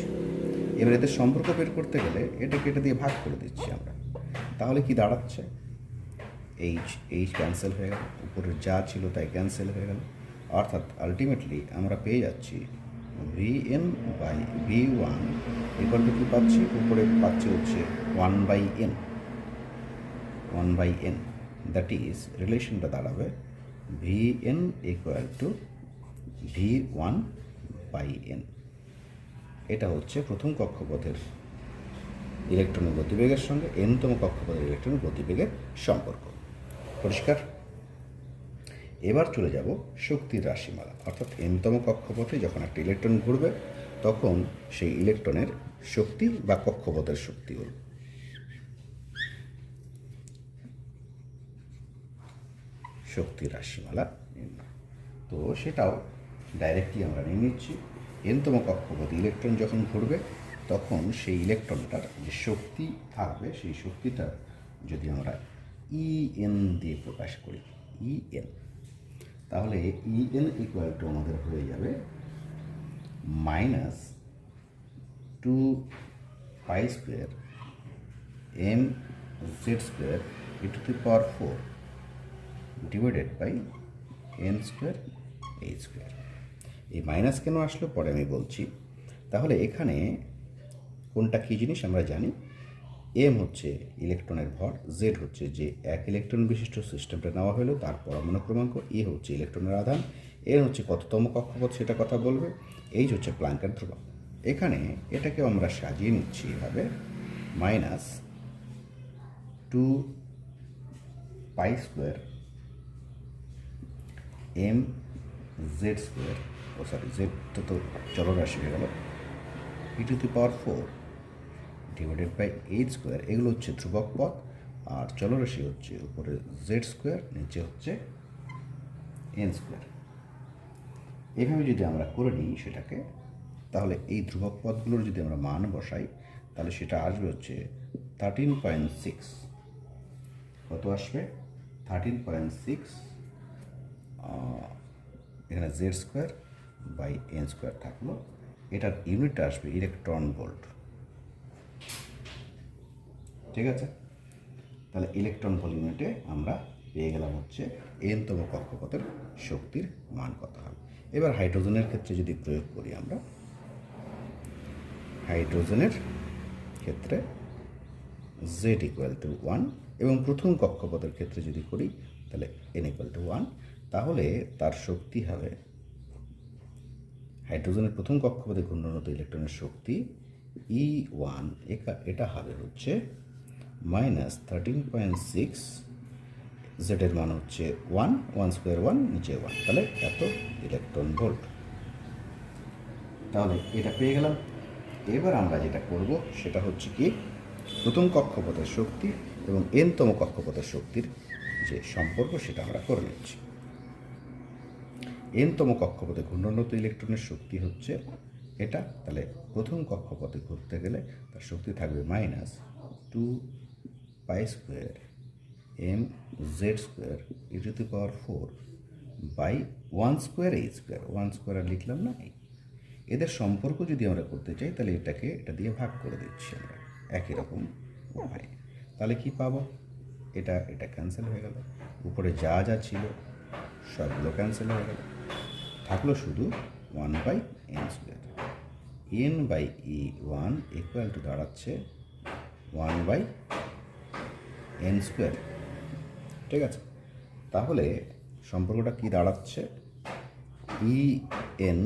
এবার এদের সম্পর্ক বের করতে গেলে এটাকে এটা দিয়ে ভাগ করে দিচ্ছি আমরা, তাহলে কি দাঁড়াচ্ছে, এইচ ক্যান্সেল হয়ে গেল, উপরের যা ছিল তাই ক্যান্সেল হয়ে গেল, অর্থাৎ আলটিমেটলি আমরা পেয়ে যাচ্ছি v n by v one equal to কী পাচ্ছি, উপরে পাচ্ছি হচ্ছে 1/n, দ্যাট ইজ রিলেশনটা দাঁড়াবে v n equal to v one by n. এটা হচ্ছে প্রথম কক্ষপথের ইলেকট্রনের গতিবেগের সঙ্গে এনতম কক্ষপথের ইলেকট্রনের গতিবেগের সম্পর্ক। পরিষ্কার? এবার চলে যাব শক্তির রাশিমালা, অর্থাৎ এনতম কক্ষপথে যখন একটা ইলেকট্রন ঘুরবে তখন সেই ইলেকট্রনের শক্তি বা কক্ষপথের শক্তি হল। শক্তির রাশিমালা নির্ণয়, তো সেটাও ডাইরেক্টলি আমরা নিয়ে নিচ্ছি। এনতম কক্ষপথে ইলেকট্রন যখন ঘুরবে তখন সেই ইলেকট্রনটার যে শক্তি থাকবে সেই শক্তিটা যদি আমরা ইএন দিয়ে প্রকাশ করি, ইএন, তাহলে ইএন ইকুয়াল টু আমাদের হয়ে যাবে -2 pi square M Z square e⁴ divided by N square H square. এই মাইনাস কেন আসলো পরে আমি বলছি। তাহলে এখানে কোনটা কী জিনিস আমরা জানি, এম হচ্ছে ইলেকট্রনের ভর, জেড হচ্ছে যে এক ইলেকট্রন বিশিষ্ট সিস্টেমটা নেওয়া হলো তার পরমাণু ক্রমাঙ্ক, ই হচ্ছে ইলেকট্রনের আধান, এন হচ্ছে কততম কক্ষপথ সেটা কথা বলবে, এইচ হচ্ছে প্লাঙ্কের ধ্রুবক। এখানে এটাকেও আমরা সাজিয়ে নিচ্ছি এভাবে, -2 pi square M Z square, Z তো চলরাশি হয়ে গেল, e⁴ divided by H square, এগুলো হচ্ছে ধ্রুবক পদ, আর চলরাশি হচ্ছে উপরে জেড স্কোয়ার, নিচে হচ্ছে এন স্কোয়ার। এভাবে যদি আমরা করে নিই সেটাকে, তাহলে এই ধ্রুবক পদগুলোর যদি আমরা মান বসাই তাহলে সেটা আসবে হচ্ছে 13.6। কত আসবে? 13.6, এখানে Z square by N square থাকলো, এটার ইউনিটটা আসবে ইলেকট্রন ভোল্ট। ঠিক আছে, তাহলে ইলেকট্রন ভোল্ট ইউনিটে আমরা পেয়ে গেলাম হচ্ছে এনতম কক্ষপথের শক্তির মান কত হবে। এবার হাইড্রোজেনের ক্ষেত্রে যদি প্রয়োগ করি আমরা, হাইড্রোজেনের ক্ষেত্রে z ইকুয়াল টু 1 এবং প্রথম কক্ষপথের ক্ষেত্রে যদি করি তাহলে n ইকুয়াল টু 1, তাহলে তার শক্তি হবে, হাইড্রোজেনের প্রথম কক্ষপথে ঘূর্ণনরত ইলেকট্রনের শক্তি E1 এটা হবে হচ্ছে -13.6, জেডের মান হচ্ছে 1 স্কোয়ার 1 নিচে 1, তাহলে এত ইলেকট্রন ভোল্ট। তাহলে এটা পেয়ে গেলাম। এবার আমরা যেটা করব সেটা হচ্ছে কি, প্রথম কক্ষপথের শক্তি এবং এনতম কক্ষপথের শক্তির যে সম্পর্ক সেটা আমরা করে নিচ্ছি। এনতম কক্ষপথে ঘূর্ণনরত ইলেকট্রনের শক্তি হচ্ছে এটা, তাহলে প্রথম কক্ষপথে ঘুরতে গেলে তার শক্তি থাকবে -2π² mz² e⁴ বাই 1² h², 1² আর লিখলাম না, এদের সম্পর্ক যদি আমরা করতে চাই তাহলে এটা দিয়ে ভাগ করে দিচ্ছি আমরা একই রকম উপায়। তাহলে কি পাবো, এটা ক্যান্সেল হয়ে গেল, উপরে যা যা ছিল সবগুলো ক্যান্সেল হয়ে গেল, থাকলো শুধু 1/n²। n/e1 ইকুয়াল টু দাঁড়াচ্ছে 1/n²। ঠিক আছে, তাহলে সম্পর্কটা কি দাঁড়াচ্ছে, En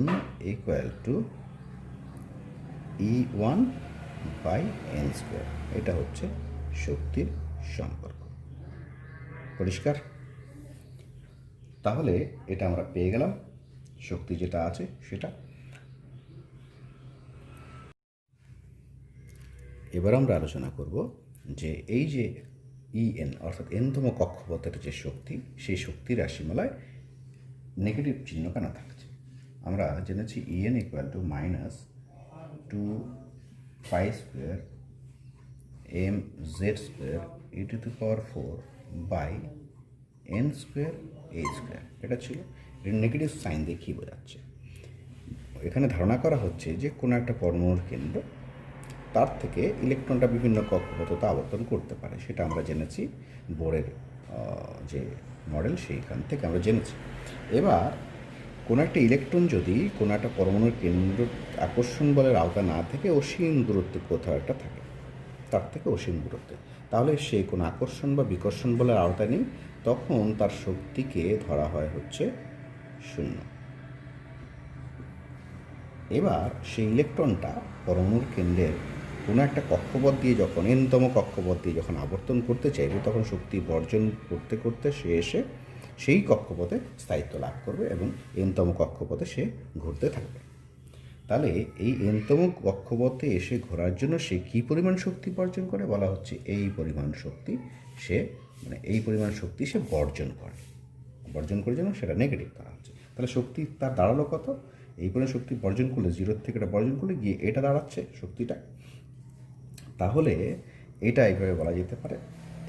ইকুয়াল টু E1/n²। এটা হচ্ছে শক্তির সম্পর্ক। পরিষ্কার? তাহলে এটা আমরা পেয়ে গেলাম, শক্তি যেটা আছে সেটা। এবার আমরা আলোচনা করব যে এই যে En অর্থাৎ এনতম কক্ষপথের যে শক্তি, সেই শক্তির রাশিমালায় নেগেটিভ চিহ্ন কেন থাকছে। আমরা জেনেছি En equal to -2π² mz² e⁴ by n² h², এটা ছিল। এর নেগেটিভ সাইন দিয়ে কী বোঝাচ্ছে, এখানে ধারণা করা হচ্ছে যে কোনো একটা পরমাণুর কেন্দ্র, তার থেকে ইলেকট্রনটা বিভিন্ন কক্ষপথে আবর্তন করতে পারে, সেটা আমরা জেনেছি বোরের যে মডেল সেইখান থেকে আমরা জেনেছি। এবার কোনো একটা ইলেকট্রন যদি কোনো একটা পরমাণুর কেন্দ্র আকর্ষণ বলের আওতা না থেকে অসীম দূরত্বে কোথাও একটা থাকে, তার থেকে অসীম দূরত্বে, তাহলে সে কোনো আকর্ষণ বা বিকর্ষণ বলের আওতা নেই, তখন তার শক্তিকে ধরা হয় হচ্ছে 0। এবার সেই ইলেকট্রনটা পরমাণুর কেন্দ্রের কোনো একটা কক্ষপথ দিয়ে যখন এনতম কক্ষপথ দিয়ে যখন আবর্তন করতে চাইবে, তখন শক্তি বর্জন করতে করতে সে এসে সেই কক্ষপথে স্থায়িত্ব লাভ করবে এবং এনতম কক্ষপথে সে ঘুরতে থাকবে। তাহলে এই এনতম কক্ষপথে এসে ঘোরার জন্য সে কী পরিমাণ শক্তি বর্জন করে, বলা হচ্ছে এই পরিমাণ শক্তি সে সে বর্জন করে যেন সেটা নেগেটিভ করা হচ্ছে। তাহলে শক্তি তার দাঁড়ালো কত, এই পরিমাণ শক্তি বর্জন করলে, 0 থেকে এটা বর্জন করলে গিয়ে এটা দাঁড়াচ্ছে শক্তিটা। তাহলে এটা এইভাবে বলা যেতে পারে,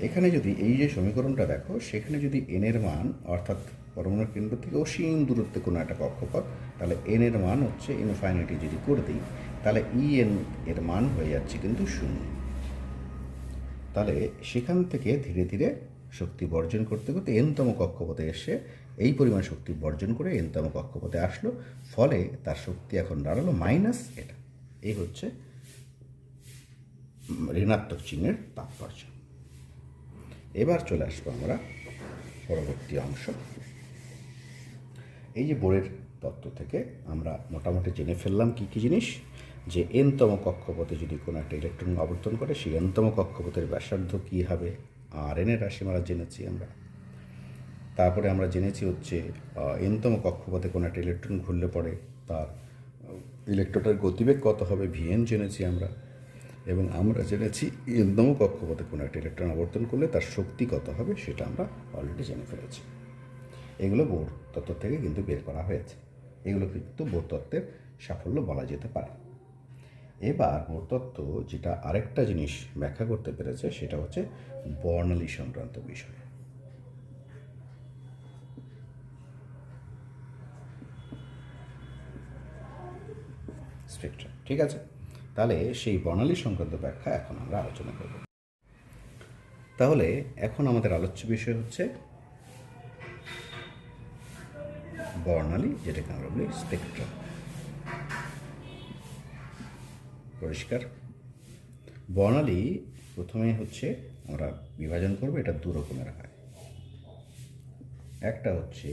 এখানে যদি এই যে সমীকরণটা দেখো, সেখানে যদি এনের মান অর্থাৎ পরমাণুর কেন্দ্র থেকে অসীম দূরত্বে কোনো একটা কক্ষপথ, তাহলে এনের মান হচ্ছে ইনফাইনিটি যদি করে দিই, তাহলে En এর মান হয়ে যাচ্ছে কিন্তু 0। তাহলে সেখান থেকে ধীরে ধীরে শক্তি বর্জন করতে করতে এনতম কক্ষপথে এসে এই পরিমাণ শক্তি বর্জন করে এনতম কক্ষপথে আসলো, ফলে তার শক্তি এখন দাঁড়ালো মাইনাস এটা। এই হচ্ছে ঋণাত্মক চিহ্নের তাৎপর্য। এবার চলে আসবো আমরা পরবর্তী অংশ। এই যে বোরের তত্ত্ব থেকে আমরা মোটামুটি জেনে ফেললাম কী কী জিনিস, যে এনতম কক্ষপথে যদি কোনো একটা ইলেকট্রন আবর্তন করে, সেই এনতম কক্ষপথের ব্যাসার্ধ কী হবে, Rn এর রাশিমালা জেনেছি আমরা। তারপরে আমরা জেনেছি হচ্ছে এনতম কক্ষপথে কোনো একটা ইলেকট্রন ঘুরলে পরে তার ইলেকট্রনের গতিবেগ কত হবে, Vn জেনেছি আমরা। এবং আমরা জেনেছি এনতম কক্ষপথে কোনো একটা ইলেকট্রন আবর্তন করলে তার শক্তি কত হবে, সেটা আমরা অলরেডি জেনে ফেলেছি। এগুলো বোর তত্ত্ব থেকে কিন্তু বের করা হয়েছে, এগুলো কিন্তু বোর তত্ত্বের সাফল্য বলা যেতে পারে। এবার বোর তত্ত্ব যেটা আরেকটা জিনিস ব্যাখ্যা করতে পেরেছে, সেটা হচ্ছে বর্ণালী সংক্রান্ত বিষয়। স্পেকট্রাম। ঠিক আছে, তাহলে সেই বর্ণালী সংক্রান্ত ব্যাখ্যা এখন আমরা আলোচনা করব। তাহলে এখন আমাদের আলোচ্য বিষয় হচ্ছে বর্ণালী, যেটাকে আমরা বলি স্পেকট্রাম। পরিষ্কার? বর্ণালী প্রথমে হচ্ছে আমরা বিভাজন করব, এটা দু রকমের হয়। একটা হচ্ছে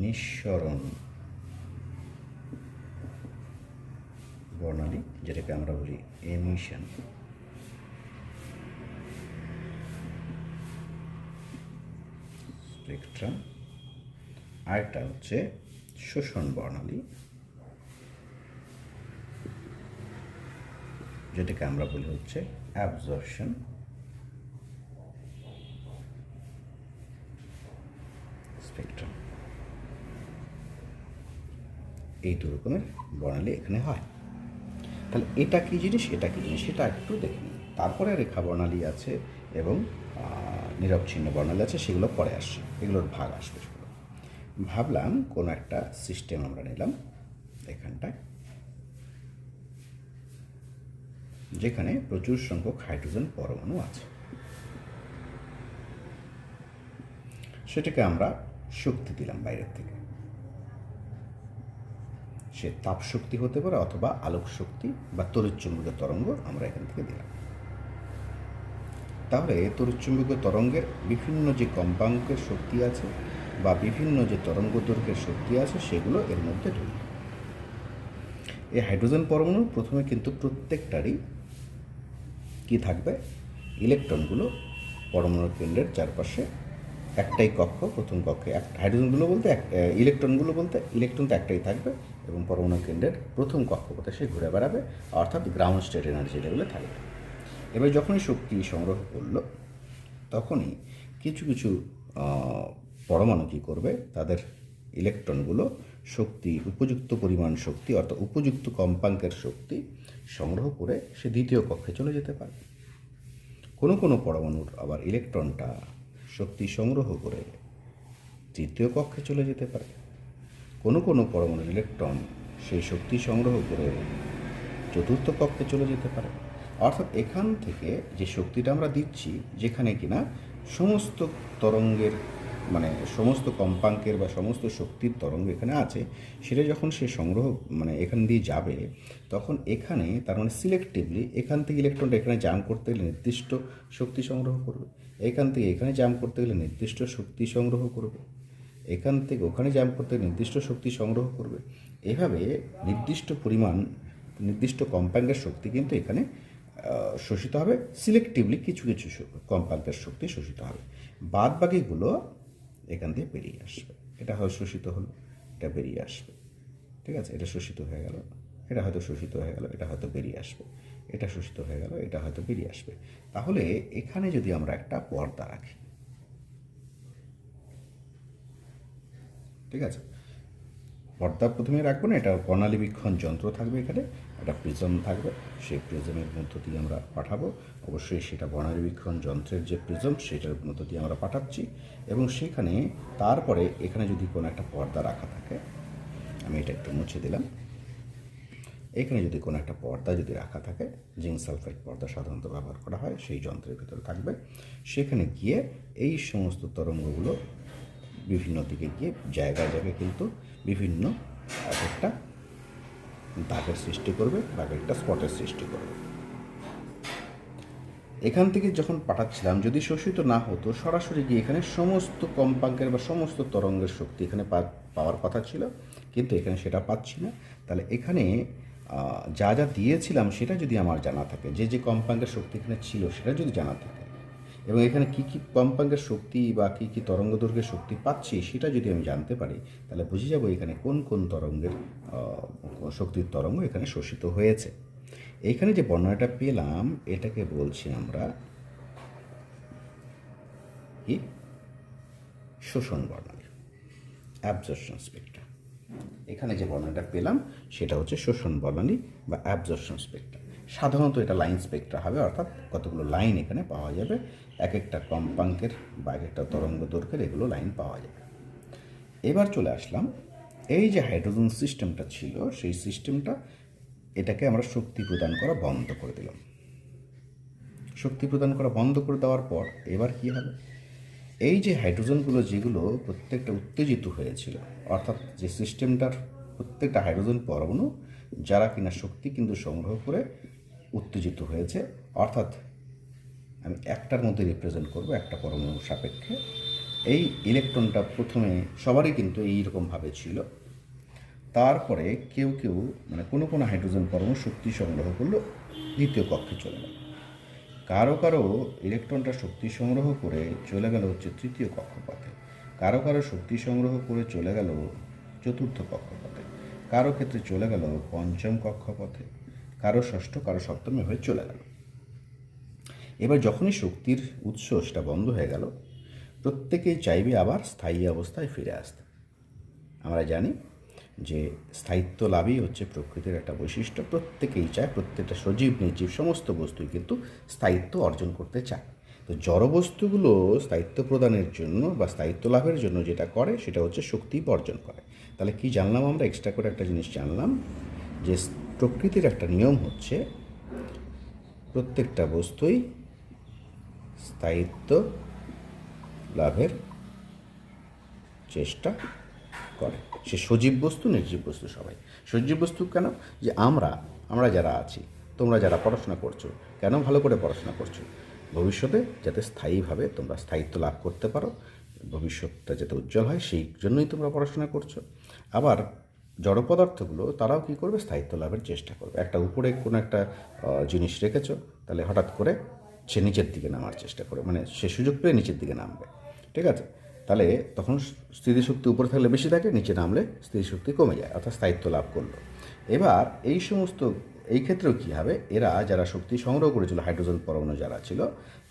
নিঃসরণ বর্ণালী, যেটাকে আমরা বলি এমিশন। স্পেকট্রাম। আরেকটা হচ্ছে শোষণ বর্ণালী, যেটাকে আমরা বলি হচ্ছে অ্যাবজর্পশন স্পেকট্রাম। এই দু রকমের বর্ণালী এখানে হয়। তাহলে এটা কী জিনিস, এটা কী জিনিস, সেটা একটু দেখে নিন। তারপরে রেখা বর্ণালী আছে এবং নিরবচ্ছিন্ন বর্ণালী আছে, সেগুলো পরে আসছে, এগুলোর ভাগ আসবে সেগুলো। ভাবলাম কোনো একটা সিস্টেম আমরা নিলাম এখানটায়, যেখানে প্রচুর সংখ্যক হাইড্রোজেন পরমাণু আছে। সেটাকে আমরা শক্তি দিলাম বাইরের থেকে। সে তাপ শক্তি হতে পারে অথবা আলোক শক্তি বা তড়িৎচুম্বকীয় তরঙ্গ আমরা এখান থেকে দিলাম। তাহলে তড়িৎচুম্বকীয় তরঙ্গের বিভিন্ন যে কম্পাঙ্কের শক্তি আছে বা বিভিন্ন যে তরঙ্গ দৈর্ঘ্যের শক্তি আছে, সেগুলো এর মধ্যে ঢুকবে। এই হাইড্রোজেন পরমাণু প্রথমে কিন্তু প্রত্যেকটারই কি থাকবে, ইলেকট্রনগুলো পরমাণুর কেন্দ্রের চারপাশে একটাই কক্ষ, প্রথম কক্ষে হাইড্রোজেনগুলো বলতে ইলেকট্রনগুলো বলতে ইলেকট্রন তো একটাই থাকবে এবং পরমাণু কেন্দ্রের প্রথম কক্ষপথে সে ঘুরে বেড়াবে, অর্থাৎ গ্রাউন্ড স্টেট এনার্জি লেভেলে থাকবে। এবার যখনই শক্তি সংগ্রহ করলো, তখনই কিছু কিছু পরমাণু কী করবে, তাদের ইলেকট্রনগুলো শক্তি, উপযুক্ত পরিমাণ শক্তি অর্থাৎ উপযুক্ত কম্পাঙ্কের শক্তি সংগ্রহ করে সে দ্বিতীয় কক্ষে চলে যেতে পারে। কোনো কোনো পরমাণুর আবার ইলেকট্রনটা শক্তি সংগ্রহ করে তৃতীয় কক্ষে চলে যেতে পারে। কোনো কোনো পরমাণুর ইলেকট্রন সেই শক্তি সংগ্রহ করে চতুর্থ কক্ষে চলে যেতে পারে। অর্থাৎ এখান থেকে যে শক্তিটা আমরা দিচ্ছি, যেখানে কিনা সমস্ত তরঙ্গের মানে সমস্ত কম্পাঙ্কের বা সমস্ত শক্তির তরঙ্গ এখানে আছে, সেটা যখন সে সংগ্রহ এখান দিয়ে যাবে, তখন এখানে তার সিলেক্টিভলি এখান থেকে ইলেকট্রনটা এখানে জাম্প করতে গেলে নির্দিষ্ট শক্তি সংগ্রহ করবে, এখান থেকে এখানে জাম্প করতে গেলে নির্দিষ্ট শক্তি সংগ্রহ করবে, এখান থেকে ওখানে জাম্প করতে গেলে নির্দিষ্ট শক্তি সংগ্রহ করবে। এভাবে নির্দিষ্ট পরিমাণ, নির্দিষ্ট কম্পাঙ্কের শক্তি কিন্তু এখানে শোষিত হবে। সিলেক্টিভলি কিছু কিছু কম্পাঙ্কের শক্তি শোষিত হবে, বাদ বাকিগুলো এখান দিয়ে বেরিয়ে আসবে। এটা হয়তো শোষিত হলো, এটা বেরিয়ে আসবে। ঠিক আছে, এটা শোষিত হয়ে গেল, এটা হয়তো শোষিত হয়ে গেল, এটা হয়তো বেরিয়ে আসবে, এটা শোষিত হয়ে গেল, এটা হয়তো বেরিয়ে আসবে। তাহলে এখানে যদি আমরা একটা পর্দা রাখি, ঠিক আছে, পর্দা প্রথমে রাখবো না, এটা বর্ণালীবীক্ষণ যন্ত্র থাকবে, এখানে একটা প্রিজম থাকবে, সেই প্রিজমের মধ্য দিয়ে আমরা পাঠাবো। অবশ্যই সেটা বর্ণালীবীক্ষণ যন্ত্রের যে প্রিজম, সেটার মধ্য দিয়ে আমরা পাঠাচ্ছি। এবং সেখানে তারপরে এখানে যদি কোনো একটা পর্দা রাখা থাকে, আমি এটা একটু মুছে দিলাম, এখানে যদি কোনো একটা পর্দা যদি রাখা থাকে, জিঙ্ক সালফাইড পর্দা সাধারণত ব্যবহার করা হয়, সেই যন্ত্রের ভিতরে থাকবে। সেখানে গিয়ে এই সমস্ত তরঙ্গগুলো বিভিন্ন দিকে গিয়ে জায়গায় জায়গায় কিন্তু বিভিন্ন একটা দাগের সৃষ্টি করবে বা একটা স্পটের সৃষ্টি করবে। এখান থেকে যখন পাঠাচ্ছিলাম, যদি শোষিত না হতো, সরাসরি গিয়ে এখানে সমস্ত কম্পাঙ্কের বা সমস্ত তরঙ্গের শক্তি এখানে পাওয়ার কথা ছিল, কিন্তু এখানে সেটা পাচ্ছি না। তাহলে এখানে যা যা দিয়েছিলাম সেটা যদি আমার জানা থাকে, যে যে কম্পাঙ্কের শক্তি এখানে ছিল সেটা যদি জানা থাকে, এবং এখানে কী কী কম্পাঙ্কের শক্তি বা কী কী তরঙ্গ দৈর্ঘ্যের শক্তি পাচ্ছি সেটা যদি আমি জানতে পারি, তাহলে বুঝে যাব এখানে কোন কোন তরঙ্গের শক্তির তরঙ্গ এখানে শোষিত হয়েছে। এইখানে যে বর্ণনাটা পেলাম, এটাকে বলছি আমরা কি, শোষণ বর্ণালী, অ্যাবজর্পশন স্পেকট্রাম। এখানে যে বর্ণনাটা পেলাম সেটা হচ্ছে শোষণ বর্ণালী বা অ্যাবজর্পশন স্পেকট্রাম। সাধারণত এটা লাইন স্পেকট্রা হবে, অর্থাৎ কতগুলো লাইন এখানে পাওয়া যাবে, এক একটা কম্পাঙ্কের বা এক একটা তরঙ্গ দৈর্ঘ্যের এগুলো লাইন পাওয়া যাবে। এবার চলে আসলাম এই যে হাইড্রোজেন সিস্টেমটা ছিল, সেই সিস্টেমটা এটাকে আমরা শক্তি প্রদান করা বন্ধ করে দিলাম। শক্তি প্রদান করা বন্ধ করে দেওয়ার পর এবার কী হবে, এই যে হাইড্রোজেনগুলো যেগুলো প্রত্যেকটা উত্তেজিত হয়েছিল, অর্থাৎ যে সিস্টেমটার প্রত্যেকটা হাইড্রোজেন পরমাণু যারা কিনা শক্তি কিন্তু সংগ্রহ করে উত্তেজিত হয়েছে, অর্থাৎ আমি একটার মধ্যে রিপ্রেজেন্ট করব একটা পরমাণু সাপেক্ষে। এই ইলেকট্রনটা প্রথমে সবারই কিন্তু এইরকমভাবে ছিল, তারপরে কেউ কেউ মানে কোনো হাইড্রোজেন পরমাণু শক্তি সংগ্রহ করলো, দ্বিতীয় কক্ষে চলে গেল। কারো কারো ইলেকট্রনটা শক্তি সংগ্রহ করে চলে গেল হচ্ছে তৃতীয় কক্ষপথে, কারো কারো শক্তি সংগ্রহ করে চলে গেল চতুর্থ কক্ষপথে, কারো ক্ষেত্রে চলে গেল পঞ্চম কক্ষপথে, কারো ষষ্ঠ, কারো সপ্তমে হয়ে চলে গেল। এবার যখনই শক্তির উৎস সেটা বন্ধ হয়ে গেল, প্রত্যেকেই চাইবে আবার স্থায়ী অবস্থায় ফিরে আসতে। আমরা জানি যে স্থায়িত্ব লাভই হচ্ছে প্রকৃতির একটা বৈশিষ্ট্য। প্রত্যেকেই চায়, প্রত্যেকটা সজীব নির্জীব সমস্ত বস্তুই কিন্তু স্থায়িত্ব অর্জন করতে চায়। তো জড়বস্তুগুলো স্থায়িত্ব প্রদানের জন্য বা স্থায়িত্ব লাভের জন্য যেটা করে সেটা হচ্ছে শক্তি বর্জন করে। তাহলে কি জানলাম আমরা? এক্সট্রা করে একটা জিনিস জানলাম যে প্রকৃতির একটা নিয়ম হচ্ছে প্রত্যেকটা বস্তুই স্থায়িত্ব লাভের চেষ্টা করে, সে সজীব বস্তু নির্জীব বস্তু সবাই। সজীব বস্তু কেন? যে আমরা যারা আছি, তোমরা যারা পড়াশোনা করছো, কেন ভালো করে পড়াশোনা করছো? ভবিষ্যতে যাতে স্থায়ীভাবে তোমরা স্থায়িত্ব লাভ করতে পারো, ভবিষ্যৎটা যাতে উজ্জ্বল হয়, সেই জন্যই তোমরা পড়াশোনা করছো। আবার জড় পদার্থগুলো তারাও কী করবে? স্থায়িত্ব লাভের চেষ্টা করবে। একটা উপরে কোনো একটা জিনিস রেখেছো, তাহলে হঠাৎ করে সে নিচের দিকে নামার চেষ্টা করে, মানে সে সুযোগ পেয়ে নিচের দিকে নামবে, ঠিক আছে? তাহলে তখন স্থিতিশক্তি উপরে থাকলে বেশি থাকে, নিচে নামলে স্থিতিশক্তি কমে যায়, অর্থাৎ স্থায়িত্ব লাভ করলো। এবার এই ক্ষেত্রেও কী হবে, এরা যারা শক্তি সংগ্রহ করেছিল, হাইড্রোজেন পরমাণু যারা ছিল,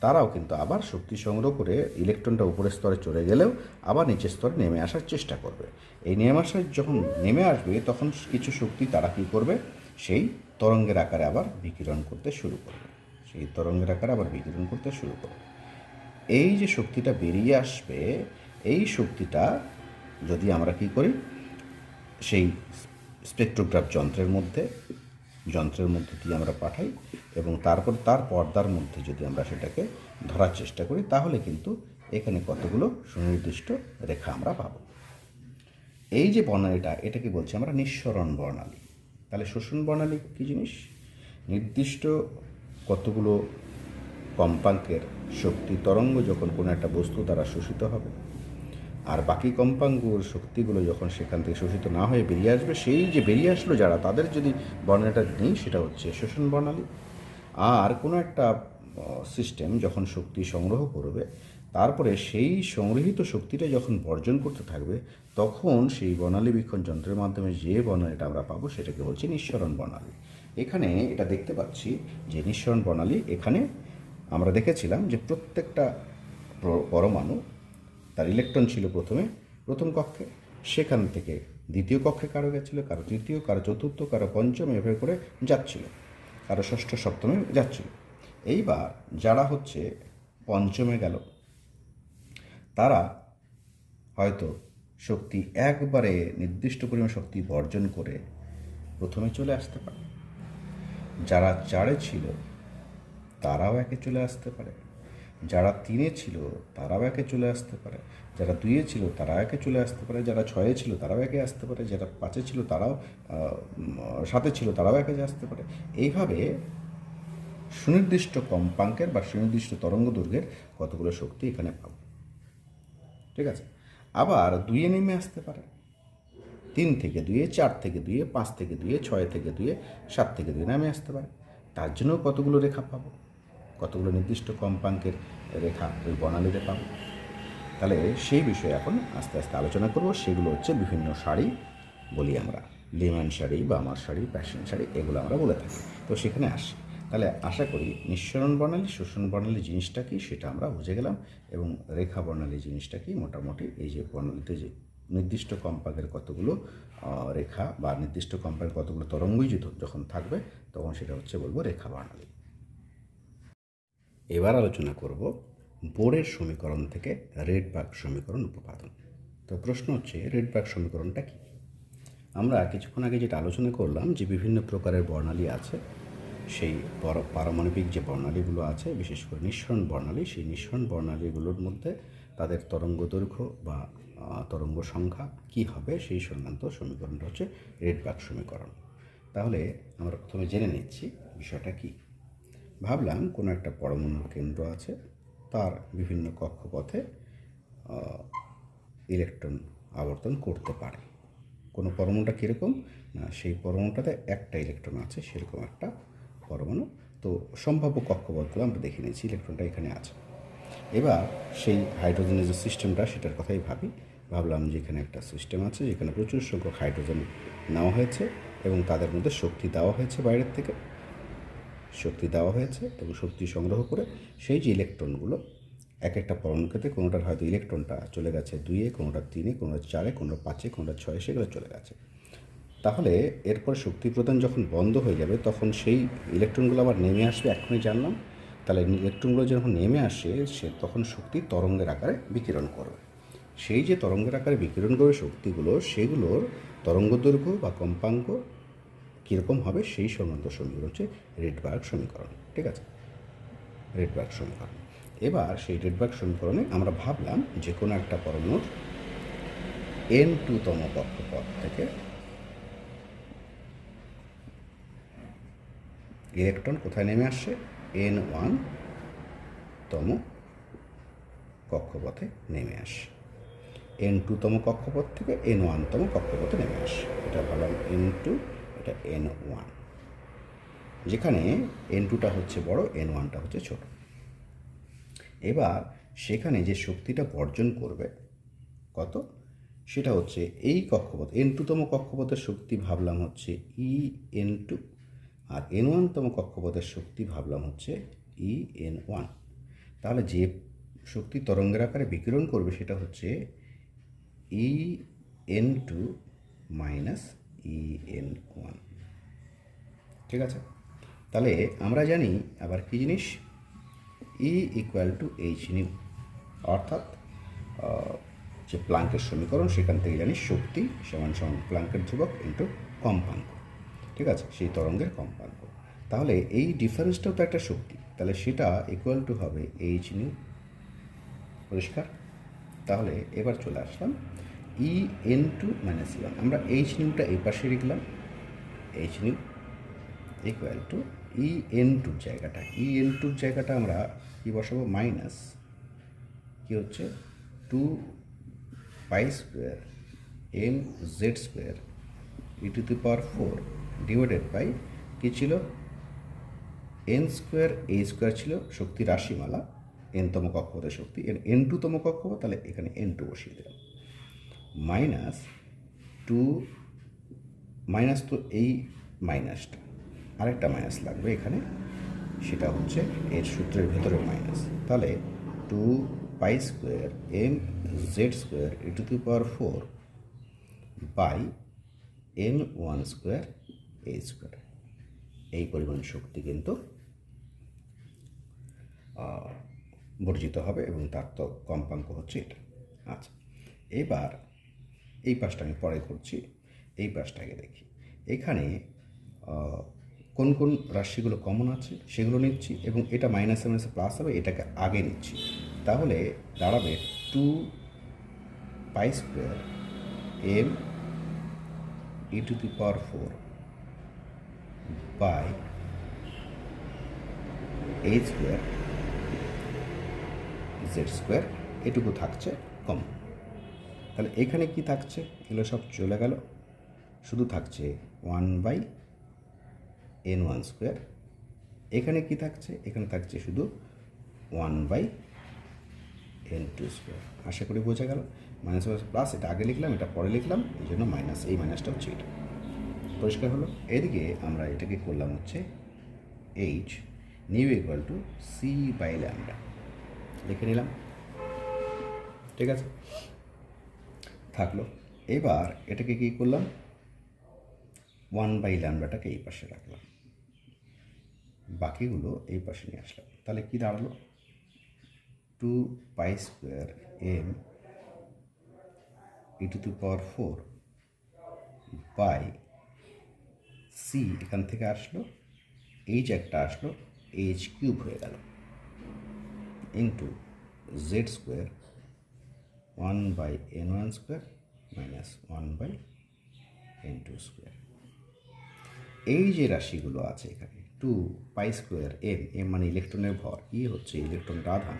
তারাও কিন্তু আবার শক্তি সংগ্রহ করে ইলেকট্রনটা উপরের স্তরে চলে গেলেও আবার নিচের স্তরে নেমে আসার চেষ্টা করবে। এই যখন নেমে আসবে, তখন কিছু শক্তি তারা কী করবে? সেই তরঙ্গের আকারে আবার বিকিরণ করতে শুরু করবে, এই যে শক্তিটা বেরিয়ে আসবে, এই শক্তিটা যদি আমরা কী করি, সেই স্পেকট্রোগ্রাফ যন্ত্রের মধ্যে দিয়ে আমরা পাঠাই এবং তারপর তার পর্দার মধ্যে যদি আমরা সেটাকে ধরার চেষ্টা করি, তাহলে কিন্তু এখানে কতগুলো সুনির্দিষ্ট রেখা আমরা পাব। এই যে বর্ণালীটা, এটাকে বলছি আমরা নিঃসরণ বর্ণালী। তাহলে শোষণ বর্ণালী কী জিনিস? নির্দিষ্ট কতগুলো কম্পাঙ্কের শক্তি তরঙ্গ যখন কোনো একটা বস্তু দ্বারা শোষিত হবে, আর বাকি কম্পাঙ্গর শক্তিগুলো যখন সেখান থেকে শোষিত না হয়ে বেরিয়ে আসবে, সেই যে বেরিয়ে আসলো যারা, তাদের যদি বর্ণালীটা নেই, সেটা হচ্ছে শোষণ বর্ণালী। আর কোনো একটা সিস্টেম যখন শক্তি সংগ্রহ করবে, তারপরে সেই সংগৃহীত শক্তিটা যখন বর্জন করতে থাকবে, তখন সেই বর্ণালী বীক্ষণ যন্ত্রের মাধ্যমে যে বর্ণালীটা আমরা পাবো সেটাকে বলছি নিঃসরণ বর্ণালী। এখানে এটা দেখতে পাচ্ছি যে নিঃসরণ বর্ণালী, এখানে আমরা দেখেছিলাম যে প্রত্যেকটা পরমাণু তার ইলেকট্রন ছিল প্রথম কক্ষে, সেখান থেকে দ্বিতীয় কক্ষে কারো গেছিলো, কারো তৃতীয়, কারো চতুর্থ, কারো পঞ্চম, এভাবে করে যাচ্ছিল, কারো ষষ্ঠ, সপ্তমে যাচ্ছিল। এইবার যারা হচ্ছে পঞ্চমে গেল, তারা হয়তো শক্তি একবারে নির্দিষ্ট পরিমাণ শক্তি বর্জন করে প্রথমে চলে আসতে পারে। যারা 4-এ ছিল তারাও 1-এ চলে আসতে পারে, যারা 3-এ ছিল তারাও 1-এ চলে আসতে পারে, যারা 2-এ ছিল তারাও 1-এ চলে আসতে পারে, যারা 6-এ ছিল তারাও 1-এ আসতে পারে, যারা 5-এ ছিল তারাও 7-এ ছিল তারাও 1-এ আসতে পারে। এইভাবে সুনির্দিষ্ট কম্পাঙ্কের বা সুনির্দিষ্ট তরঙ্গ দৈর্ঘ্যের কতগুলো শক্তি এখানে পাব, ঠিক আছে? আবার 2-এ নেমে আসতে পারে, 3 থেকে 2-এ, 4 থেকে 2-এ, 5 থেকে 2-এ, 6 থেকে 2-এ, 7 থেকে 2-এ নেমে আসতে পারে। তার জন্য কতগুলো রেখা পাবো, কতগুলো নির্দিষ্ট কম্পাঙ্কের রেখা ওই বর্ণালীতে পাবো। তাহলে সেই বিষয়ে এখন আস্তে আস্তে আলোচনা করব। সেগুলো হচ্ছে বিভিন্ন শাড়ি বলি আমরা, লিমান শাড়ি বা আমার শাড়ি, প্যাশন শাড়ি, এগুলো আমরা বলে থাকি। তো সেখানে আসি। তাহলে আশা করি নিঃসরণ বর্ণালী, শোষণ বর্ণালী জিনিসটা কি সেটা আমরা বুঝে গেলাম, এবং রেখা বর্ণালী জিনিসটা কি, মোটামুটি এই যে বর্ণালীতে যে নির্দিষ্ট কম্পাঙ্কের কতগুলো রেখা বা নির্দিষ্ট কম্পাঙ্কের কতগুলো তরঙ্গই যখন থাকবে, তখন সেটা হচ্ছে বলবো রেখা বর্ণালী। এবার আলোচনা করব বোরের সমীকরণ থেকে রেডবার্গ সমীকরণ উপপাদন। তো প্রশ্ন হচ্ছে রেডবার্গ সমীকরণটা কি? আমরা কিছুক্ষণ আগে যেটা আলোচনা করলাম যে বিভিন্ন প্রকারের বর্ণালী আছে, সেই পারমাণবিক যে বর্ণালীগুলো আছে, বিশেষ করে নিঃসরণ বর্ণালী, সেই নিঃসরণ বর্ণালীগুলোর মধ্যে তাদের তরঙ্গ দৈর্ঘ্য বা তরঙ্গ সংখ্যা কী হবে সেই সংক্রান্ত সমীকরণটা হচ্ছে রেডবার্গ সমীকরণ। তাহলে আমরা প্রথমে জেনে নিচ্ছি বিষয়টা কী। ভাবলাম কোনো একটা পরমাণুর কেন্দ্র আছে, তার বিভিন্ন কক্ষপথে ইলেকট্রন আবর্তন করতে পারে। কোনো পরমাণুটা কীরকম না, সেই পরমাণুটাতে একটা ইলেকট্রন আছে, সেরকম একটা পরমাণু। তো সম্ভাব্য কক্ষপথগুলো আমরা দেখে নিয়েছি, ইলেকট্রনটা এখানে আছে। এবার সেই হাইড্রোজেনের যে সিস্টেমটা, সেটার কথাই ভাবলাম যে এখানে একটা সিস্টেম আছে যেখানে প্রচুর সংখ্যক হাইড্রোজেন নেওয়া হয়েছে এবং তাদের মধ্যে শক্তি দেওয়া হয়েছে, বাইরের থেকে শক্তি দেওয়া হয়েছে এবং শক্তি সংগ্রহ করে সেই যে ইলেকট্রনগুলো এক একটা পরমাণুর ক্ষেত্রে কোনোটার হয়তো ইলেকট্রনটা চলে গেছে 2-এ, কোনোটা 3-এ, কোনোটা 4-এ, কোনোটা 5-এ, কোনোটা 6-এ, সেগুলো চলে গেছে। তাহলে এরপর শক্তি প্রদান যখন বন্ধ হয়ে যাবে তখন সেই ইলেকট্রনগুলো আবার নেমে আসবে, এখনই জানলাম। তাহলে ইলেকট্রনগুলো যখন নেমে আসে সে তখন শক্তি তরঙ্গের আকারে বিকিরণ করবে। সেই যে তরঙ্গের আকারে বিকিরণ করবে শক্তিগুলো, সেগুলোর তরঙ্গ দৈর্ঘ্য বা কম্পাঙ্ক কীরকম হবে সেই সংক্রান্ত সমীকরণ হচ্ছে রেডবার্গ সমীকরণ। ঠিক আছে, রেডবার্গ সমীকরণ। এবার সেই রেডবার্গ সমীকরণে আমরা ভাবলাম যে কোনো একটা পরমাণুর N2তম কক্ষপথ থেকে ইলেকট্রন কোথায় নেমে আসছে, N1তম কক্ষপথে নেমে আসে। N2তম কক্ষপথ থেকে N1তম কক্ষপথে নেমে আসে। এটা ভাবলাম N2, এটা N1, যেখানে N2টা হচ্ছে বড়, N1টা হচ্ছে ছোট। এবার সেখানে যে শক্তিটা বর্জন করবে কত, সেটা হচ্ছে এই কক্ষপথ N2তম কক্ষপথের শক্তি ভাবলাম হচ্ছে EN2, আর N1তম কক্ষপথের শক্তি ভাবলাম হচ্ছে EN1। তাহলে যে শক্তি তরঙ্গের আকারে বিকিরণ করবে সেটা হচ্ছে EN2 মাইনাস EN1। ঠিক আছে, তাহলে আমরা জানি আবার কী জিনিস, E equal to H new, অর্থাৎ যে প্লাঙ্কের সমীকরণ সেখান থেকে জানি শক্তি সমান সমান প্লাঙ্কের ধ্রুবক ইন্টু কম্পাঙ্ক। ঠিক আছে, সেই তরঙ্গের কম্পাঙ্ক। তাহলে এই ডিফারেন্সটাও তো একটা শক্তি, তাহলে সেটা ইকুয়াল টু হবে এইচ নিউ। পরিষ্কার? তাহলে এবার চলে আসলাম EN2 মাইনাস E1। আমরা এইচ নিউটা এই পাশে লিখলাম, এইচ নিউ ইকুয়াল টু EN2-র জায়গাটা, EN2-র জায়গাটা আমরা কী বসাবো, মাইনাস কী হচ্ছে 2π² mz² e⁴ ডিভাইডেড বাই কী ছিল, n² a² ছিল শক্তি রাশিমালা, nতম কক্ষপথের শক্তি, N2তম কক্ষপথ, তাহলে এখানে N2 বসিয়ে দিলাম, মাইনাস 2 মাইনাস, তো এই মাইনাসটা আরেকটা মাইনাস লাগবে এখানে, সেটা হচ্ছে এর সূত্রের ভেতরে মাইনাস। তাহলে 2π² mz² e⁴ by n1² a², এই পরিমাণ শক্তি কিন্তু বর্জিত হবে এবং তার তো কম্পাঙ্ক হচ্ছে এটা। আচ্ছা, এবার এই পাশটা আমি পরে করছি, এই পাশটাকে দেখি। এখানে কোন কোন রাশিগুলো কমন আছে সেগুলো নিচ্ছি এবং এটা মাইনাসে মাইনাসে প্লাস হবে, এটাকে আগে নিচ্ছি। তাহলে দাঁড়াবে 2π² m e⁴ by a² z², এটুকু থাকছে কম। তাহলে এখানে কি থাকছে, এগুলো সব চলে গেল, শুধু থাকছে 1/n1²। এখানে কি থাকছে, এখানে থাকছে শুধু 1/n2²। আশা করি বোঝা গেল। মাইনাস মাইনাস প্লাস, এটা আগে লিখলাম, এটা পরে লিখলাম, এই জন্য মাইনাস, এই মাইনাসটা হচ্ছে এটা। পরিষ্কার হলো? এদিকে আমরা এটাকে করলাম হচ্ছে H new equal to c/λ, লিখে নিলাম। ঠিক আছে, থাকলো। এবার এটাকে কী করলাম, 1/λটাকে এই পাশে রাখলাম, বাকিগুলো এই পাশে নিয়ে আসলাম। তাহলে কী দাঁড়ালো, 2π² m e⁴ বাই সি এখান থেকে আসলো, এইচ একটা আসলো, এইচ কিউব হয়ে গেল, into Z square 1/n1 square minus 1/n2 square. এই যে রাশিগুলো আছে এখানে 2 পাই স্কোয়ার এম মানে ইলেকট্রনের ভর, ই হচ্ছে ইলেকট্রনের আধান,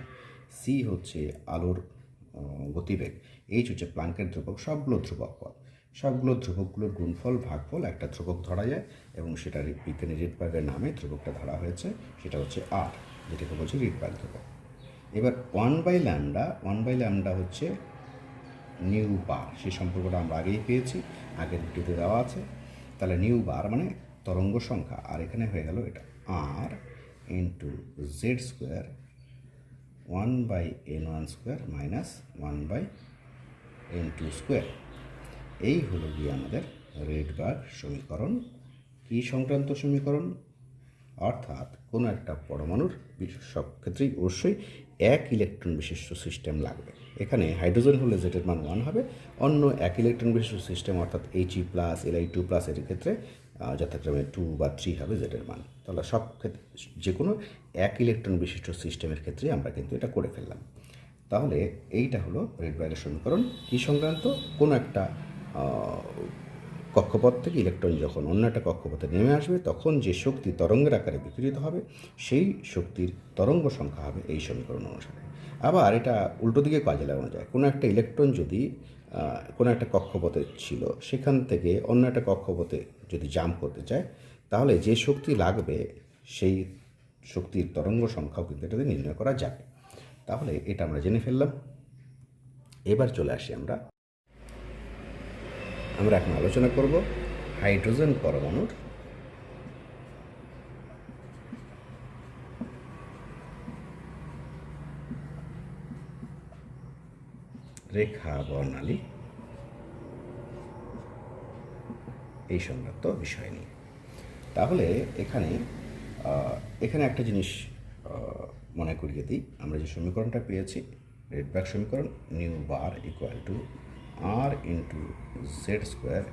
সি হচ্ছে আলোর গতিবেগ, এইচ হচ্ছে প্লাঙ্কের ধ্রুবক, সবগুলো ধ্রুবক পদ। সবগুলো ধ্রুবকগুলোর গুণফল ভাগফল একটা ধ্রুবক ধরা যায় এবং সেটা বিজ্ঞানী রিডবার্গের নামে ধ্রুবকটা ধরা হয়েছে, সেটা হচ্ছে আর, যেটাকে বলছি রিডবার্গ ধ্রুবক। এবার 1/λ হচ্ছে নিউ বার, সেই সম্পর্কটা আমরা আগেই পেয়েছি, আগের ভিডিওতে দেওয়া আছে। তাহলে নিউ বার মানে তরঙ্গ সংখ্যা, আর এখানে হয়ে গেল এটা r into Z square 1/n1 square minus 1/n2 square. এই হলো গিয়ে আমাদের রিডবার্গ সমীকরণ। কী সংক্রান্ত সমীকরণ? অর্থাৎ কোনো একটা পরমাণুর সব ক্ষেত্রেই অবশ্যই এক ইলেকট্রন বিশিষ্ট সিস্টেম লাগবে। এখানে হাইড্রোজেন হলে জেটের মান 1 হবে, অন্য এক ইলেকট্রন বিশিষ্ট সিস্টেম অর্থাৎ He+, Li2+, এর ক্ষেত্রে যথাক্রমে 2 বা 3 হবে জেটের মান। তাহলে সব ক্ষেত্রে যে কোনো এক ইলেকট্রন বিশিষ্ট সিস্টেমের ক্ষেত্রে আমরা কিন্তু এটা করে ফেললাম। তাহলে এইটা হলো রিডবার্গের সমীকরণ। কী সংক্রান্ত? কোনো একটা কক্ষপথ থেকে ইলেকট্রন যখন অন্য একটা কক্ষপথে নেমে আসবে তখন যে শক্তি তরঙ্গের আকারে বিকিরিত হবে সেই শক্তির তরঙ্গ সংখ্যা হবে এই সমীকরণ অনুসারে। আবার এটা উল্টো দিকে কাজে লাগানো যায়। কোনো একটা ইলেকট্রন যদি কোনো একটা কক্ষপথে ছিল, সেখান থেকে অন্য একটা কক্ষপথে যদি জাম্প করতে চায়, তাহলে যে শক্তি লাগবে সেই শক্তির তরঙ্গ সংখ্যাও কিন্তু এটাতে নির্ণয় করা যাবে। তাহলে এটা আমরা জেনে ফেললাম। এবার চলে আসি আমরা এখন আলোচনা করব হাইড্রোজেন পরমাণুর রেখা বর্ণালী এই সংক্রান্ত বিষয় নিয়ে। তাহলে এখানে একটা জিনিস মনে করিয়ে দিই, আমরা যে সমীকরণটা পেয়েছি রিডবার্গ সমীকরণ, nu bar equal to R into Z square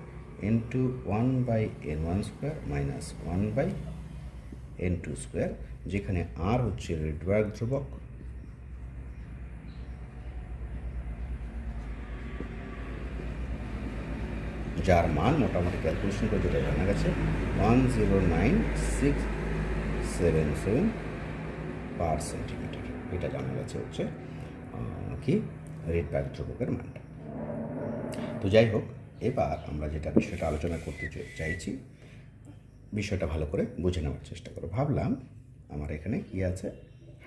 into 1/n1 square minus 1/n2 square, যেখানে আর হচ্ছে রিডবার্গ ধ্রুবক, যার মান মোটামুটি ক্যালকুলেশন করে যেটা জানা গেছে 109,677 পার সেন্টিমিটার। এটা জানা গেছে হচ্ছে কি রিডবার্গ ধ্রুবকের মানটা। তো যাই হোক, এবার আমরা যেটা বিষয়টা আলোচনা করতে চাইছি, বিষয়টা ভালো করে বুঝে নেওয়ার চেষ্টা করো। ভাবলাম আমার এখানে কি আছে,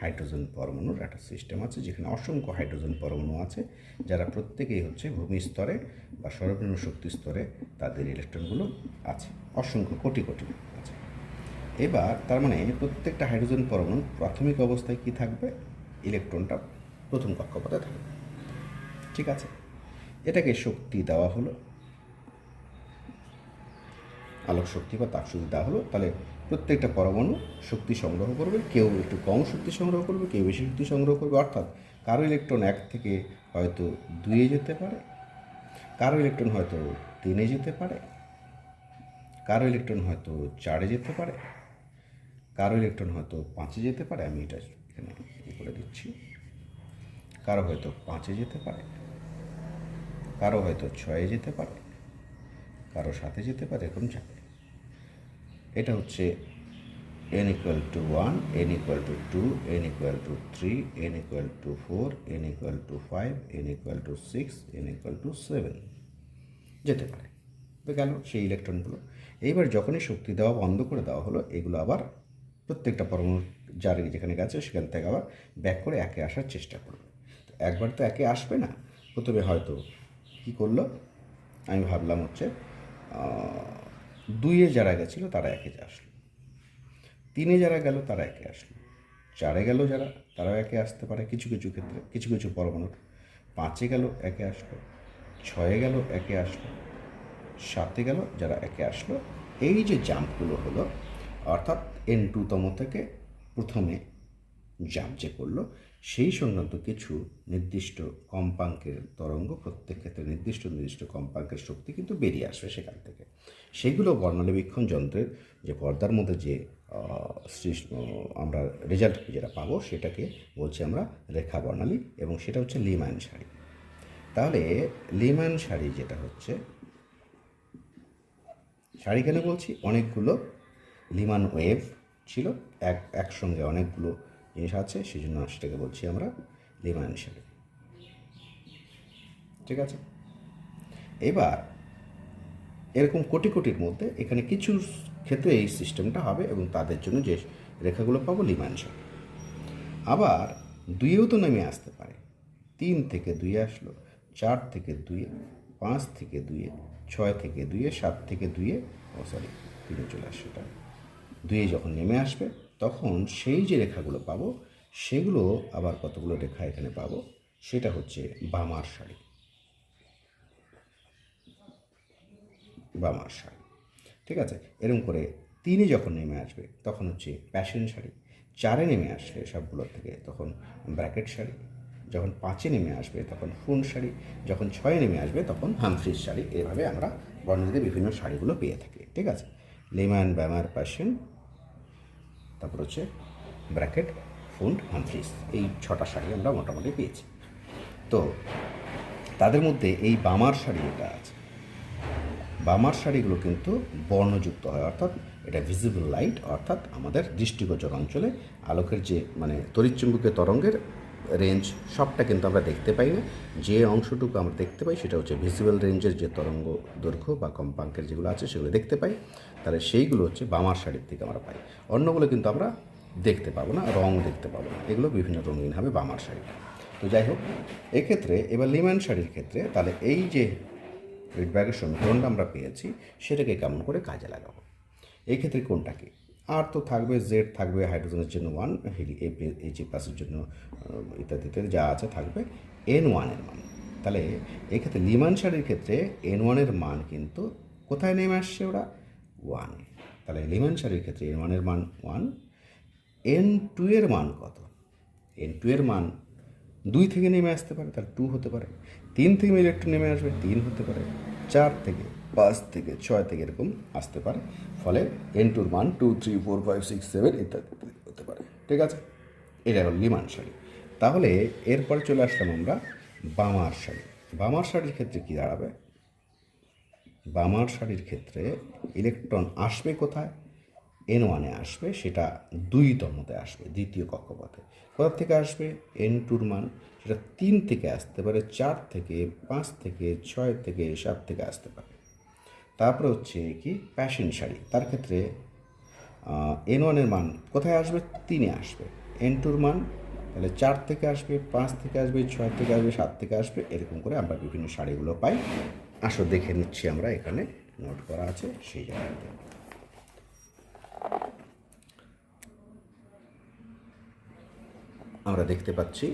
হাইড্রোজেন পরমাণুর একটা সিস্টেম আছে যেখানে অসংখ্য হাইড্রোজেন পরমাণু আছে, যারা প্রত্যেকেই হচ্ছে ভূমি স্তরে বা সর্বনিম্ন শক্তি স্তরে তাদের ইলেকট্রনগুলো আছে, অসংখ্য কোটি কোটি আছে। এবার তার মানে প্রত্যেকটা হাইড্রোজেন পরমাণু প্রাথমিক অবস্থায় কি থাকবে, ইলেকট্রনটা প্রথম কক্ষপথে থাকবে। ঠিক আছে, এটাকে শক্তি দেওয়া হলো, আলোক শক্তি বা তাপ শক্তি দেওয়া হলো। তাহলে প্রত্যেকটা পরমাণু শক্তি সংগ্রহ করবে, কেউ একটু কম শক্তি সংগ্রহ করবে, কেউ বেশি শক্তি সংগ্রহ করবে। অর্থাৎ কারো ইলেকট্রন 1 থেকে হয়তো 2-এ যেতে পারে, কারো ইলেকট্রন হয়তো 3-এ যেতে পারে, কারো ইলেকট্রন হয়তো 4-এ যেতে পারে, কারো ইলেকট্রন হয়তো 5-এ যেতে পারে। আমি এটা এখানে করে দিচ্ছি। কারো হয়তো 5-এ যেতে পারে, কারো হয়তো 6-এ যেতে পারে, কারো 7-এ যেতে পারে, এরকম যাবে। এটা হচ্ছে n equal to 1, n equal to 2, n equal to 3, n equal to 4, n equal to 5, n equal to 6, n equal to 7 যেতে পারে। তো গেল সেই ইলেকট্রনগুলো। এইবার যখনই শক্তি দেওয়া বন্ধ করে দেওয়া হলো, এগুলো আবার প্রত্যেকটা পরমাণু যার যেখানে গেছে সেখান থেকে আবার ব্যাক করে একে আসার চেষ্টা করবে। তো একবার তো একে আসবে না, প্রথমে হয়তো কী করলো, আমি ভাবলাম হচ্ছে 2-এ যারা গেছিলো তারা একে আসলো, 3-এ যারা গেল তারা একে আসলো, 4-এ গেল যারা তারাও একে আসতে পারে কিছু কিছু ক্ষেত্রে, কিছু কিছু পরমাণুর। 5-এ গেল একে আসলো, 6-এ গেল একে আসলো, 7-এ গেল যারা একে আসলো। এই যে জাম্পগুলো হলো, অর্থাৎ n2তম থেকে প্রথমে জাম্প যে করলো, সেই সংক্রান্ত কিছু নির্দিষ্ট কম্পাঙ্কের তরঙ্গ, প্রত্যেক ক্ষেত্রে নির্দিষ্ট নির্দিষ্ট কম্পাঙ্কের শক্তি কিন্তু বেরিয়ে আসবে সেখান থেকে। সেগুলো বর্ণালীবীক্ষণ যন্ত্রের যে পর্দার মধ্যে যে আমরা রেজাল্ট যেটা পাবো সেটাকে বলছি আমরা রেখা বর্ণালী, এবং সেটা হচ্ছে লিম্যান সারি। তাহলে লিম্যান সারি যেটা হচ্ছে, সারি কেন বলছি, অনেকগুলো লিম্যান ওয়েভ ছিল, একসঙ্গে অনেকগুলো জিনিস আছে, সেই জন্য সেটাকে বলছি আমরা লিম্যান সারি। ঠিক আছে, এবার এরকম কোটি কোটির মধ্যে এখানে কিছু ক্ষেত্রে এই সিস্টেমটা হবে, এবং তাদের জন্য যে রেখাগুলো পাবো লিম্যান সারি। আবার দুইয়েও তো নেমে আসতে পারে, 3 থেকে 2 আসলো, 4 থেকে 2, 5 থেকে 2, 6 থেকে 2, 7 থেকে 2, 3 চলে আসছে, সেটা 2 যখন নেমে আসবে তখন সেই যে রেখাগুলো পাবো সেগুলো আবার কতগুলো রেখা এখানে পাবো, সেটা হচ্ছে বামার সারি। বামার সারি, ঠিক আছে। এরকম করে 3 যখন নেমে আসবে তখন হচ্ছে প্যাশন সারি, 4 নেমে আসলে সবগুলোর থেকে তখন ব্র্যাকেট সারি, যখন 5 নেমে আসবে তখন ফুন সারি, যখন 6 নেমে আসবে তখন হামফ্রিজ সারি। এভাবে আমরা বর্ণালীতে বিভিন্ন সারিগুলো পেয়ে থাকি। ঠিক আছে, লিম্যান, ব্যামার, প্যাশন, তারপর হচ্ছে ব্র্যাকেট, ফুন্ড, হামফ্রিজ, এই 6টা সারি আমরা মোটামুটি পেয়েছি। তো তাদের মধ্যে এই বামার সারি যেটা আছে, বামার সারিগুলো কিন্তু বর্ণযুক্ত হয়, অর্থাৎ এটা ভিজিবল লাইট, অর্থাৎ আমাদের দৃষ্টিগোচর অঞ্চলে আলোকের যে তড়িৎচুম্বকীয় তরঙ্গের রেঞ্জ সবটা কিন্তু আমরা দেখতে পাই না। যে অংশটুকু আমরা দেখতে পাই সেটা হচ্ছে ভিজিবল রেঞ্জের যে তরঙ্গ দৈর্ঘ্য বা কম্পাঙ্কের যেগুলো আছে সেগুলো দেখতে পাই, তাহলে সেইগুলো হচ্ছে বামার সারির থেকে আমরা পাই। অন্যগুলো কিন্তু আমরা দেখতে পাবো না, রং দেখতে পাবো না, এগুলো বিভিন্ন রঙিন হবে বামার শাড়িটা। তো যাই হোক, এক্ষেত্রে এবার লিম্যান শাড়ির ক্ষেত্রে তাহলে এই যে রিডবার্গের সমীকরণটা আমরা পেয়েছি সেটাকে কেমন করে কাজে লাগাবো, এই ক্ষেত্রে কোনটা কি, আর তো থাকবে জেড, থাকবে হাইড্রোজেনের জন্য 1, এইচ প্লাসের জন্য ইত্যাদিতে যা আছে থাকবে N1 এর মান। তাহলে এক্ষেত্রে লিম্যান শাড়ির ক্ষেত্রে N1 এর মান কিন্তু কোথায় নেমে আসছে, ওরা 1। তাহলে লিম্যান শাড়ির ক্ষেত্রে N1 এর মান 1, N2 এর মান কত, N2 এর মান 2 থেকে নেমে আসতে পারে, তাহলে 2 হতে পারে, 3 থেকে ইলেকট্রন নেমে আসবে 3 হতে পারে, 4 থেকে 5 থেকে 6 থেকে এরকম আসতে পারে। ফলে N2 মান 2, 3, 4, 5, 6, 7 ইত্যাদি হতে পারে। ঠিক আছে, এটা হলো লিম্যান শাড়ি। তাহলে এরপরে চলে আসলাম আমরা বামার শাড়ি। বামার শাড়ির ক্ষেত্রে কী দাঁড়াবে, বামার শাড়ির ক্ষেত্রে ইলেকট্রন আসবে কোথায়, N1-এ আসবে, সেটা 2তমতে আসবে, দ্বিতীয় কক্ষপথে। কোথা থেকে আসবে, N2-র মান সেটা 3 থেকে আসতে পারে, 4 থেকে, 5 থেকে, 6 থেকে, 7 থেকে আসতে পারে। তারপরে হচ্ছে কি প্যাশন শাড়ি, তার ক্ষেত্রে N1-এর মান কোথায় আসবে, 3-এ আসবে, N2-র মান তাহলে 4 থেকে আসবে, 5 থেকে আসবে, 6 থেকে আসবে, 7 থেকে আসবে, এরকম করে আমরা বিভিন্ন শাড়িগুলো পাই। আসো দেখে নিচ্ছি আমরা, এখানে নোট করা আছে সেই জায়গাতে। আমরা দেখতে পাচ্ছি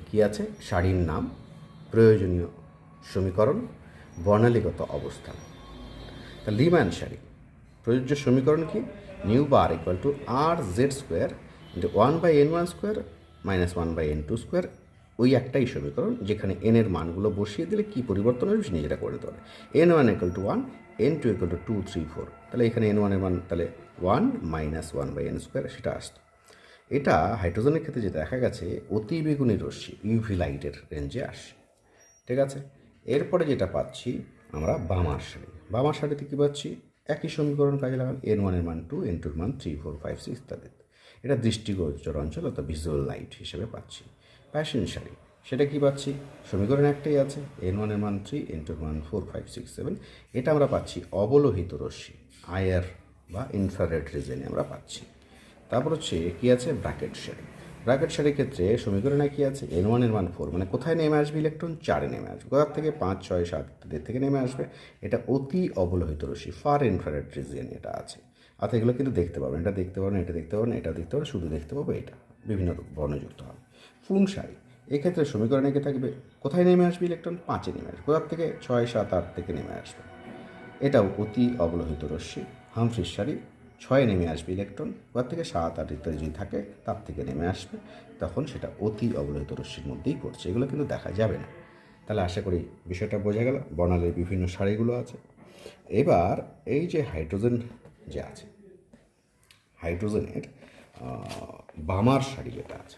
কি আছে, শাড়ির নাম, প্রয়োজনীয় সমীকরণ, বর্ণালীগত অবস্থান। তা লিম্যান শাড়ি প্রযোজ্য সমীকরণ কি, new bar equal two R(Z)² into 1/N1² minus 1/N2²। ওই একটাই সমীকরণ যেখানে এনের মানগুলো বসিয়ে দিলে কী পরিবর্তন হবে সে নিজেরা করে দিতে পারে। N1 equal to 1, N2 equal to 2, 3, 4। তাহলে এখানে N1 এর মান তাহলে 1 মাইনাস 1/N² সেটা আসতো। এটা হাইড্রোজেনের ক্ষেত্রে যে দেখা গেছে অতি বেগুনি রশ্মি ইউভি লাইটের রেঞ্জে আসে। ঠিক আছে, এরপরে যেটা পাচ্ছি আমরা বামার শাড়ি। বামার শাড়িতে কী পাচ্ছি, একই সমীকরণ কাজে লাগান, N1 এর মান 2, N2 এর মান 3, 4, 5, 6 ইত্যাদি। এটা দৃষ্টিগোচর অঞ্চল অর্থাৎ ভিজুয়াল লাইট হিসেবে পাচ্ছি। প্যাশন শাড়ি সেটা কী পাচ্ছি, সমীকরণ একটাই আছে, N1 এর মান 3, N2 এর মান 4, 5, 6, 7। এটা আমরা পাচ্ছি অবলোহিত রশ্মি আইআর বা ইনফ্রারেড রিজনে আমরা পাচ্ছি। তারপর হচ্ছে কী আছে, ব্র্যাকেট শাড়ি। ব্র্যাকেট শাড়ির ক্ষেত্রে সমীকরণে কী আছে, N1 এর মান 4, মানে কোথায় নেমে আসবে ইলেকট্রন, 4-এ নেমে আসবে, কোথার থেকে 5, 6, 7 ইত্যাদি থেকে নেমে আসবে। এটা অতি অবলোহিত রশ্মি ফার ইনফ্রারেড রিজিয়ন এটা আছে। অর্থাৎ এগুলো কিন্তু দেখতে পাবেন, এটা দেখতে পাবেন, এটা দেখতে পাবেন, এটা দেখতে পাবেন, শুধু দেখতে পাবো এটা, বিভিন্ন বর্ণযুক্ত হবে। ফুন শাড়ি এক্ষেত্রে সমীকরণে কী থাকবে, কোথায় নেমে আসবে ইলেকট্রন, 5-এ নেমে আসবে, কোথার থেকে 6, 7, 8 থেকে নেমে আসবে, এটাও অতি অবলোহিত রশ্মি। হামফ্রিজ শাড়ি 6-এ নেমে আসবে ইলেকট্রন, কোথার থেকে 7, 8 ইত্যাদি যদি থাকে তার থেকে নেমে আসবে, তখন সেটা অতি অবলোহিত রশ্মির মধ্যেই পড়ছে, এগুলো কিন্তু দেখা যাবে না। তাহলে আশা করি বিষয়টা বোঝা গেল, বর্ণালীর বিভিন্ন শাড়িগুলো আছে। এবার এই যে হাইড্রোজেন যে আছে, হাইড্রোজেনের বামার সারি যেটা আছে,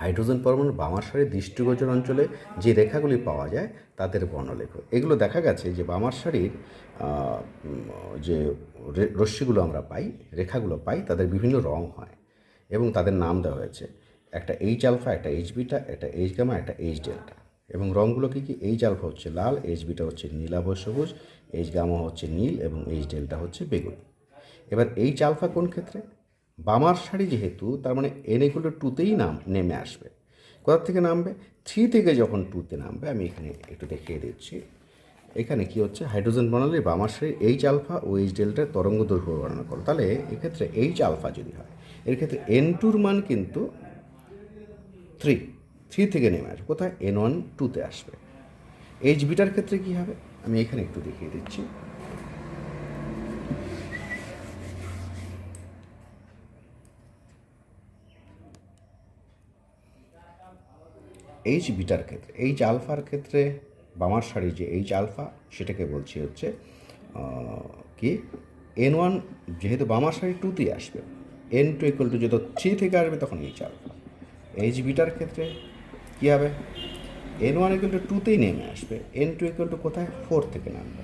হাইড্রোজেন পরমাণুর বামার সারির দৃষ্টিগোচর অঞ্চলে যে রেখাগুলি পাওয়া যায় তাদের বর্ণলেখ। এগুলো দেখা গেছে যে বামার সারির যে রশ্মিগুলো আমরা পাই, রেখাগুলো পাই, তাদের বিভিন্ন রং হয় এবং তাদের নাম দেওয়া হয়েছে। একটা এইচ আলফা, একটা এইচ বিটা, একটা এইচ গামা, একটা এইচ ডেল্টা। এবং রঙগুলো কী কী? এইচ আলফা হচ্ছে লাল, এইচ বিটা হচ্ছে নীলাভ সবুজ, এইচ গামা হচ্ছে নীল এবং এইচ ডেল্টা হচ্ছে বেগুনি। এবার এইচ আলফা কোন ক্ষেত্রে? বামার সারি যেহেতু, তার মানে এন ইকুয়াল টু 2তেই নেমে আসবে। কোথা থেকে নামবে? 3 থেকে যখন 2তে নামবে, আমি এখানে একটু দেখিয়ে দিচ্ছি। এখানে কি হচ্ছে, হাইড্রোজেন বর্ণালীর বামার সারি এইচ আলফা ও এইচ ডেল্টার তরঙ্গ দৈর্ঘ্য বর্ণনা করো। তাহলে এক্ষেত্রে এইচ আলফা যদি হয়, এর ক্ষেত্রে N2-র মান কিন্তু 3 থেকে নেমে আসবে। কোথায়? N1 2তে আসবে। এইচ বিটার ক্ষেত্রে কী হবে, আমি এখানে একটু দেখিয়ে দিচ্ছি। এইচ বিটার ক্ষেত্রে, এইচ আলফার ক্ষেত্রে বামার সারি যে এইচ আলফা, সেটাকে বলছি হচ্ছে কি N1, যেহেতু বামার সারি 2তেই আসবে, N2 ইকুয়াল টু যত 3 থেকে আসবে তখন এইচ আলফা। এইচ বিটার ক্ষেত্রে কী হবে? N1 ইকুয়াল টু 2তেই নেমে আসবে, N2 ইকুয়াল টু কোথায়? 4 থেকে নামবে।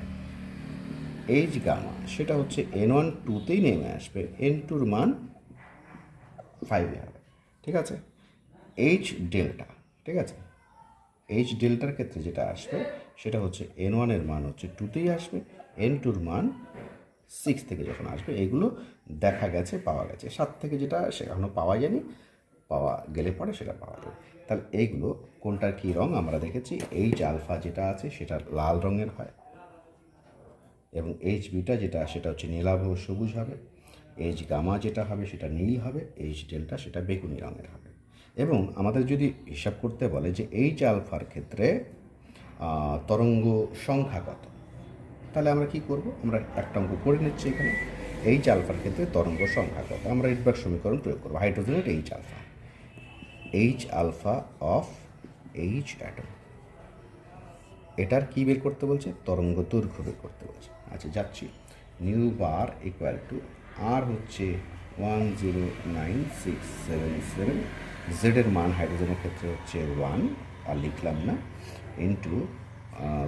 এইচ গামা সেটা হচ্ছে N1 2তেই নেমে আসবে, N2-র মান 5-এ হবে। ঠিক আছে? এইচ ডেল্টা, ঠিক আছে, এইচ ডেল্টার ক্ষেত্রে যেটা আসবে সেটা হচ্ছে N1-এর মান হচ্ছে 2তেই আসবে, N2-র মান 6 থেকে যখন আসবে। এগুলো দেখা গেছে, পাওয়া গেছে। 7 থেকে যেটা সে এখনও পাওয়া যায়নি, পাওয়া গেলে পরে সেটা পাওয়া যাবে। তাহলে এইগুলো কোনটার কী রঙ আমরা দেখেছি। এইচ আলফা যেটা আছে সেটা লাল রঙের হয়, এবং এইচ বিটা যেটা সেটা হচ্ছে নীলাভ সবুজ হবে, এইচ গামা যেটা হবে সেটা নীল হবে, এইচ ডেল্টা সেটা বেগুনি রঙের হবে। এবং আমাদের যদি হিসাব করতে বলে যে এইচ আলফার ক্ষেত্রে তরঙ্গ সংখ্যা কত, তাহলে আমরা কি করব? আমরা একটা অঙ্ক করে নিচ্ছি এখানে। এইচ আলফার ক্ষেত্রে তরঙ্গ সংখ্যা কত, আমরা রিডবার্গ সমীকরণ প্রয়োগ করবো। হাইড্রোজেনের H alpha, H alpha of H atom, এটার কি বের করতে বলছে? তরঙ্গ দৈর্ঘ্য বের করতে বলছে। আচ্ছা, যাচ্ছি। নিউ বার ইকুয়াল টু আর হচ্ছে 109,677, জেডের মান হাইড্রোজেনের ক্ষেত্রে হচ্ছে 1, আর লিখলাম না, ইন্টু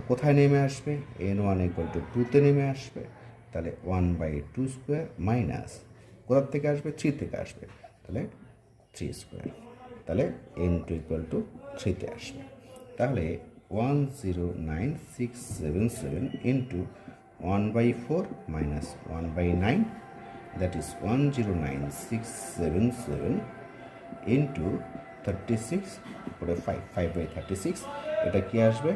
কোথায় নেমে আসবে? N1 ইকুয়াল টু 2তে নেমে আসবে, তাহলে 1/2² মাইনাস কোথার থেকে আসবে? 3 থেকে আসবে, তাহলে 3², তাহলে N2 ইকুয়াল টু 3তে আসবে। তাহলে 109,677 into 1/4 minus 1/9, that is 109,677 into 36 উপরে 5/36, এটা কি আসবে?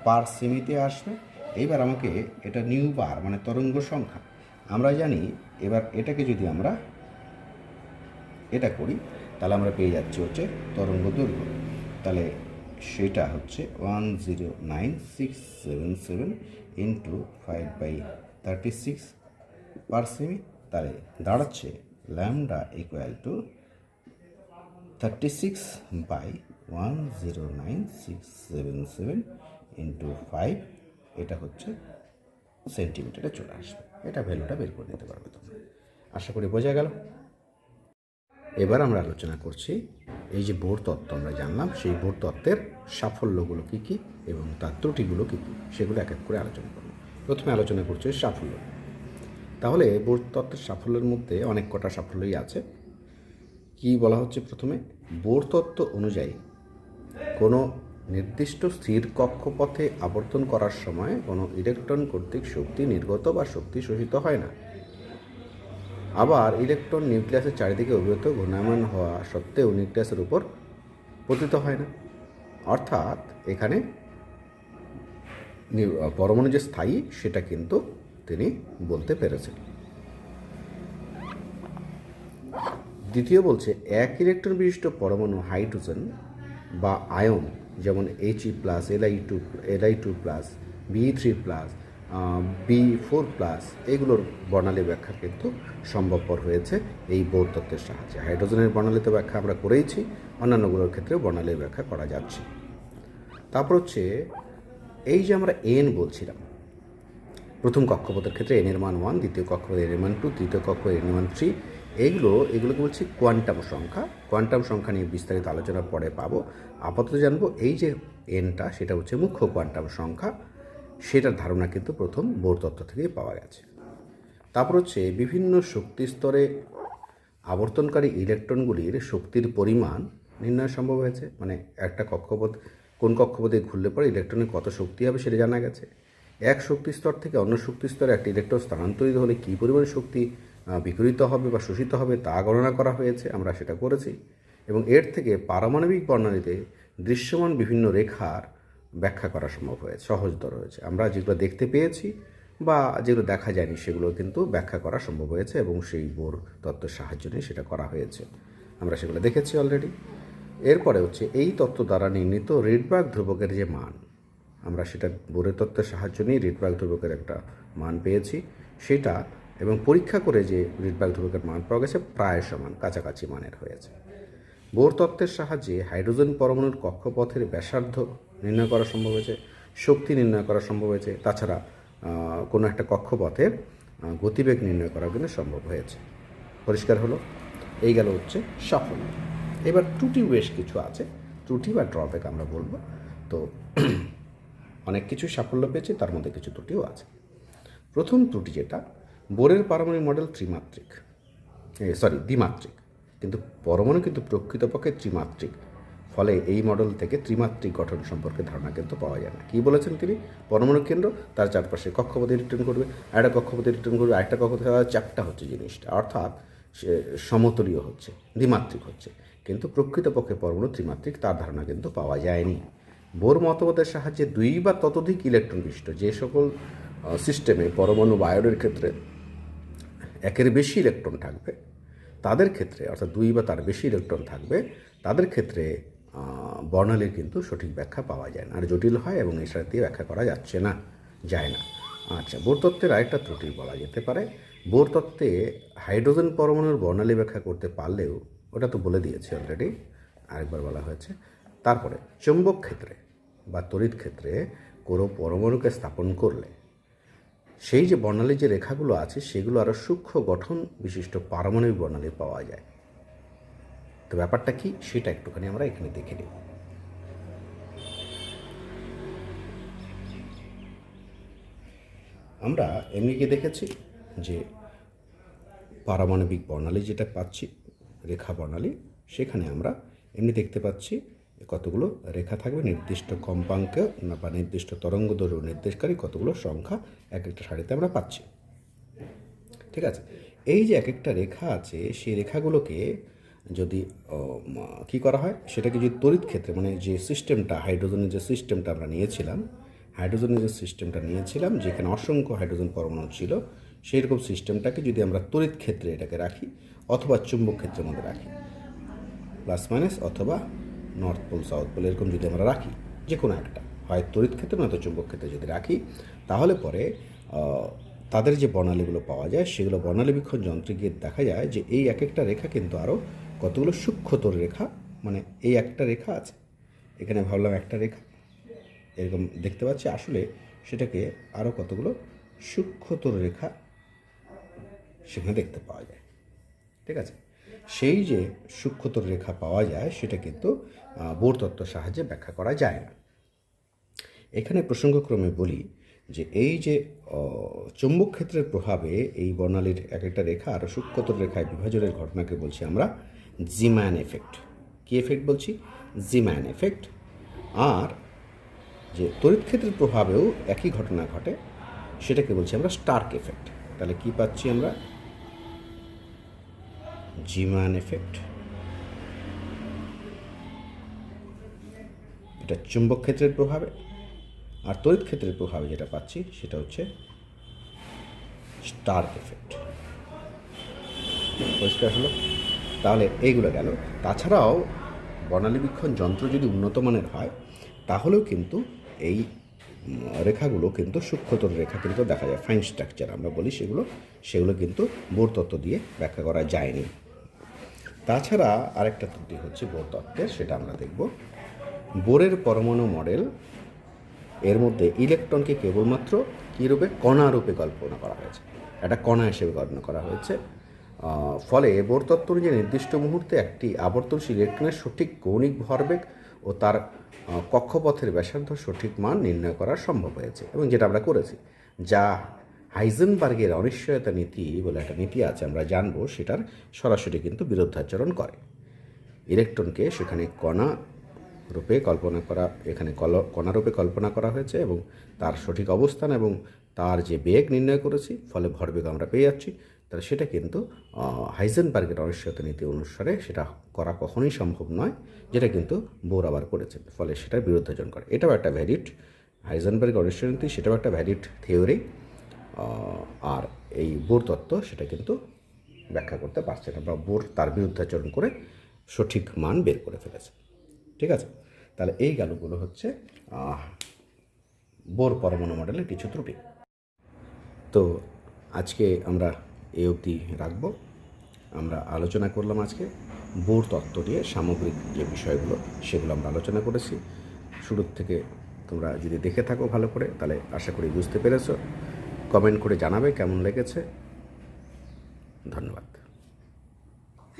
পার সেমিতে আসবে। এইবার আমাকে এটা নিউ বার মানে তরঙ্গ সংখ্যা আমরা জানি। এবার এটাকে যদি আমরা এটা করি তাহলে আমরা পেয়ে যাচ্ছি হচ্ছে তরঙ্গ দৈর্ঘ্য। তাহলে সেটা হচ্ছে 109,677 ইন্টু 5/36 পার সেমি, তাহলে দাঁড়াচ্ছে ল্যামডা ইকুয়াল টু 36/109,677 ইন্টু 5, এটা হচ্ছে সেন্টিমিটারে চলে আসবে। এটা ভ্যালুটা বের করে নিতে পারবে তোমরা। আশা করি বোঝা গেল। এবার আমরা আলোচনা করছি এই যে বোর তত্ত্ব আমরা জানলাম, সেই বোর তত্ত্বের সাফল্যগুলো কী কী এবং তার ত্রুটিগুলো কী কী, সেগুলো এক এক করে আলোচনা করব। প্রথমে আলোচনা করছি সাফল্য। তাহলে বোর তত্ত্বের সাফল্যের মধ্যে অনেক কটা সাফল্যই আছে। কি বলা হচ্ছে? প্রথমে, বোর তত্ত্ব অনুযায়ী কোনো নির্দিষ্ট স্থির কক্ষপথে আবর্তন করার সময় কোনো ইলেকট্রন কর্তৃক শক্তি নির্গত বা শক্তি শোষিত হয় না। আবার ইলেকট্রন নিউক্লিয়াসের চারিদিকে অবিরত ঘূর্ণায়মান হওয়া সত্ত্বেও নিউক্লিয়াসের উপর পতিত হয় না। অর্থাৎ এখানে পরমাণু যে স্থায়ী সেটা কিন্তু তিনি বলতে পেরেছেন। দ্বিতীয় বলছে, এক ইলেকট্রন বিশিষ্ট পরমাণু হাইড্রোজেন বা আয়ন, যেমন He+, Li2+, Be3+, B4+, এগুলোর বর্ণালী ব্যাখ্যা কিন্তু সম্ভবপর হয়েছে এই বোর তত্ত্বের সাহায্যে। হাইড্রোজেনের বর্ণালীতে ব্যাখ্যা আমরা করেইছি, অন্যান্যগুলোর ক্ষেত্রেও বর্ণালীর ব্যাখ্যা করা যাচ্ছে। তারপর হচ্ছে এই যে আমরা N বলছিলাম, প্রথম কক্ষপথের ক্ষেত্রে n এর মান 1, দ্বিতীয় কক্ষপথে n এর মান 2, তৃতীয় কক্ষপথে n এর মান 3। এগুলোকে বলছি কোয়ান্টাম সংখ্যা। কোয়ান্টাম সংখ্যা নিয়ে বিস্তারিত আলোচনা পরে পাবো। আপাতত জানবো এই যে এনটা, সেটা হচ্ছে মুখ্য কোয়ান্টাম সংখ্যা। সেটার ধারণা কিন্তু প্রথম বোর তত্ত্ব থেকেই পাওয়া গেছে। তারপর হচ্ছে বিভিন্ন শক্তি স্তরে আবর্তনকারী ইলেকট্রনগুলির শক্তির পরিমাণ নির্ণয় সম্ভব হয়েছে। মানে একটা কক্ষপথ কোন কক্ষপথে ঘুরলে পরে ইলেকট্রনের কত শক্তি হবে সেটা জানা গেছে। এক শক্তি স্তর থেকে অন্য শক্তি স্তরে একটা ইলেকট্রন স্থানান্তরিত হলে কী পরিমাণ শক্তি বিকিরিত হবে বা শোষিত হবে তা গণনা করা হয়েছে, আমরা সেটা করেছি। এবং এর থেকে পারমাণবিক বর্ণালীতে দৃশ্যমান বিভিন্ন রেখার ব্যাখ্যা করা সম্ভব হয়েছে, সহজতর হয়েছে। আমরা যেগুলো দেখতে পেয়েছি বা যেগুলো দেখা যায়নি সেগুলো কিন্তু ব্যাখ্যা করা সম্ভব হয়েছে এবং সেই বোর তত্ত্বের সাহায্য নিয়ে সেটা করা হয়েছে। আমরা সেগুলো দেখেছি অলরেডি। এরপরে হচ্ছে এই তত্ত্ব দ্বারা নির্ণীত রিডবার্গ ধ্রুবকের যে মান, আমরা সেটা বোরের তত্ত্বের সাহায্য নিয়ে রিডবার্গ ধ্রুবকের একটা মান পেয়েছি সেটা, এবং পরীক্ষা করে যে রিডবার্গ ধ্রুবকের মান পাওয়া গেছে প্রায় সমান, কাছাকাছি মানের হয়েছে। বোর তত্ত্বের সাহায্যে হাইড্রোজেন পরমাণুর কক্ষপথের ব্যাসার্ধ নির্ণয় করা সম্ভব হয়েছে, শক্তি নির্ণয় করা সম্ভব হয়েছে। তাছাড়া কোনো একটা কক্ষপথের গতিবেগ নির্ণয় করাও কিন্তু সম্ভব হয়েছে। পরিষ্কার হলো? এই গেল হচ্ছে সাফল্য। এবার ত্রুটি বেশ কিছু আছে, ত্রুটি বা ড্রব্যাক আমরা বলবো। তো অনেক কিছু সাফল্য পেয়েছে, তার মধ্যে কিছু ত্রুটিও আছে। প্রথম ত্রুটি যেটা, বোরের পারমাণবিক মডেল দ্বিমাত্রিক, কিন্তু পরমাণু কিন্তু প্রকৃতপক্ষে ত্রিমাত্রিক। ফলে এই মডেল থেকে ত্রিমাত্রিক গঠন সম্পর্কে ধারণা কিন্তু পাওয়া যায় না। কী বলেছেন তিনি? পরমাণু কেন্দ্র, তার চারপাশে কক্ষপথে রিটার্ন করবে, একটা কক্ষপথে রিটার্ন করবে, আরেকটা কক্ষপথে চ্যাপ্টা হচ্ছে জিনিসটা, অর্থাৎ সে সমতলীয় হচ্ছে, দ্বিমাত্রিক হচ্ছে। কিন্তু প্রকৃতপক্ষে পরমাণু ত্রিমাত্রিক, তার ধারণা কিন্তু পাওয়া যায়নি। বোর মতবাদের সাহায্যে 2 বা ততোধিক ইলেকট্রন বিশিষ্ট যে সকল সিস্টেমে পরমাণু বা আয়নের ক্ষেত্রে একের বেশি ইলেকট্রন থাকবে তাদের ক্ষেত্রে, অর্থাৎ 2 বা তার বেশি ইলেকট্রন থাকবে তাদের ক্ষেত্রে বর্ণালীর কিন্তু সঠিক ব্যাখ্যা পাওয়া যায় না, আর জটিল হয় এবং এর সাথে ব্যাখ্যা করা যায় না। আচ্ছা, বোর তত্ত্বের আরেকটা ত্রুটি বলা যেতে পারে, বোর তত্ত্বে হাইড্রোজেন পরমাণুর বর্ণালী ব্যাখ্যা করতে পারলেও, ওটা তো বলে দিয়েছি অলরেডি, আরেকবার বলা হয়েছে। তারপরে চৌম্বক ক্ষেত্রে বা তড়িৎ ক্ষেত্রে কোনো পরমাণুকে স্থাপন করলে সেই যে বর্ণালীর যে রেখাগুলো আছে সেগুলো আরও সূক্ষ্ম গঠন বিশিষ্ট পারমাণবিক বর্ণালী পাওয়া যায়। তো ব্যাপারটা কি সেটা একটুখানি আমরা এখানে দেখে নিই। আমরা এমনিকে দেখেছি যে পারমাণবিক বর্ণালী যেটা পাচ্ছি, রেখা বর্ণালী, সেখানে আমরা এমনি দেখতে পাচ্ছি কতগুলো রেখা থাকবে, নির্দিষ্ট কম্পাঙ্কে বা নির্দিষ্ট তরঙ্গ দৈর্ঘ্য নির্দেশকারী কতগুলো সংখ্যা এক একটা সারিতে আমরা পাচ্ছি। ঠিক আছে, এই যে এক একটা রেখা আছে সেই রেখাগুলোকে যদি কী করা হয়, সেটাকে যদি তড়িৎ ক্ষেত্রে, মানে যে সিস্টেমটা হাইড্রোজেনের যে সিস্টেমটা আমরা নিয়েছিলাম, যেখানে অসংখ্য হাইড্রোজেন পরমাণু ছিল, সেই রকম সিস্টেমটাকে যদি আমরা তড়িৎ ক্ষেত্রে এটাকে রাখি অথবা চুম্বক ক্ষেত্রের মধ্যে রাখি, প্লাস মাইনাস অথবা নর্থ পোল সাউথ পোল এরকম যদি আমরা রাখি, যে কোনো একটা, হয় তড়িৎ ক্ষেত্রে নয়তো চুম্বক ক্ষেত্রে যদি রাখি, তাহলে পরে তাদের যে বর্ণালীগুলো পাওয়া যায় সেগুলো বর্ণালী বীক্ষণ যন্ত্রে গিয়ে দেখা যায় যে এই এক একটা রেখা কিন্তু আরও কতগুলো সূক্ষ্মতর রেখা, মানে এই একটা রেখা আছে, এখানে ভাবলাম একটা রেখা এরকম দেখতে পাচ্ছি, আসলে সেটাকে আরও কতগুলো সূক্ষ্মতর রেখা সেখানে দেখতে পাওয়া যায়। ঠিক আছে, সেই যে সূক্ষ্মতর রেখা পাওয়া যায় সেটা কিন্তু বোর তত্ত্বের সাহায্যে ব্যাখ্যা করা যায় না। এখানে প্রসঙ্গক্রমে বলি যে এই যে চৌম্বক ক্ষেত্রের প্রভাবে এই বর্ণালীর এক একটা রেখা আরও সূক্ষ্মতর রেখায় বিভাজনের ঘটনাকে বলছি আমরা জিম্যান এফেক্ট। কী এফেক্ট বলছি? জিম্যান এফেক্ট। আর যে তড়িৎ ক্ষেত্রের প্রভাবেও একই ঘটনা ঘটে সেটাকে বলছি আমরা স্টার্ক এফেক্ট। তাহলে কি পাচ্ছি আমরা? জিম্যান এফেক্ট, এটা চুম্বক ক্ষেত্রের প্রভাবে, আর তড়িৎ ক্ষেত্রের প্রভাবে যেটা পাচ্ছি সেটা হচ্ছে স্টার্ক এফেক্ট। পরিষ্কার হলো? তাহলে এইগুলো গেল। তাছাড়াও বর্ণালী বীক্ষণ যন্ত্র যদি উন্নত মানের হয় তাহলেও কিন্তু এই রেখাগুলো কিন্তু সূক্ষ্মতর রেখা কিন্তু দেখা যায়, ফাইন স্ট্রাকচার আমরা বলি, সেগুলো কিন্তু বোর তত্ত্ব দিয়ে ব্যাখ্যা করা যায়নি। তাছাড়া আরেকটা ত্রুটি হচ্ছে বোর তত্ত্বের, সেটা আমরা দেখব। বোরের পরমাণু মডেল এর মধ্যে ইলেকট্রনকে কেবলমাত্র কী রূপে কণা রূপে কল্পনা করা হয়েছে, একটা কণা হিসেবে গণনা করা হয়েছে। ফলে বোর তত্ত্ব অনুযায়ী নির্দিষ্ট মুহূর্তে একটি আবর্তনশীল ইলেকট্রনের সঠিক কৌণিক ভরবেগ ও তার কক্ষপথের ব্যাসার্ধ সঠিক মান নির্ণয় করা সম্ভব হয়েছে, এবং যেটা আমরা করেছি, যা হাইজেনবার্গের অনিশ্চয়তা নীতি বলে একটা নীতি আছে আমরা জানবো, সেটার সরাসরি কিন্তু বিরুদ্ধাচরণ করে। ইলেকট্রনকে সেখানে কণা রূপে কল্পনা করা, এখানে কণা রূপে কল্পনা করা হয়েছে এবং তার সঠিক অবস্থান এবং তার যে বেগ নির্ণয় করেছি, ফলে ভরবেগ আমরা পেয়ে যাচ্ছি। তাহলে সেটা কিন্তু হাইজেনবার্গের অনিশ্চয়তা নীতি অনুসারে সেটা করা কখনোই সম্ভব নয়, যেটা কিন্তু বোর আবার করেছেন, ফলে সেটার বিরুদ্ধাচরণ করে। এটাও একটা ভ্যালিড হাইজেনবার্গের অনিশ্চয়তা নীতি, সেটাও একটা ভ্যালিড থিওরি। আর এই বোর তত্ত্ব সেটা কিন্তু ব্যাখ্যা করতে পারছে না, বা বোর তার বিরুদ্ধাচরণ করে সঠিক মান বের করে ফেলেছে। ঠিক আছে, তাহলে এই গেলগুলো হচ্ছে বোর পরমাণু মডেলের কিছু ত্রুটি। তো আজকে আমরা এই অবধি রাখব। আমরা আলোচনা করলাম আজকে বোর তত্ত্ব নিয়ে সামগ্রিক যে বিষয়গুলো, সেগুলো আমরা আলোচনা করেছি। শুরুর থেকে তোমরা যদি দেখে থাকো ভালো করে, তাহলে আশা করি বুঝতে পেরেছো। কমেন্ট করে জানাবে কেমন লেগেছে। ধন্যবাদ।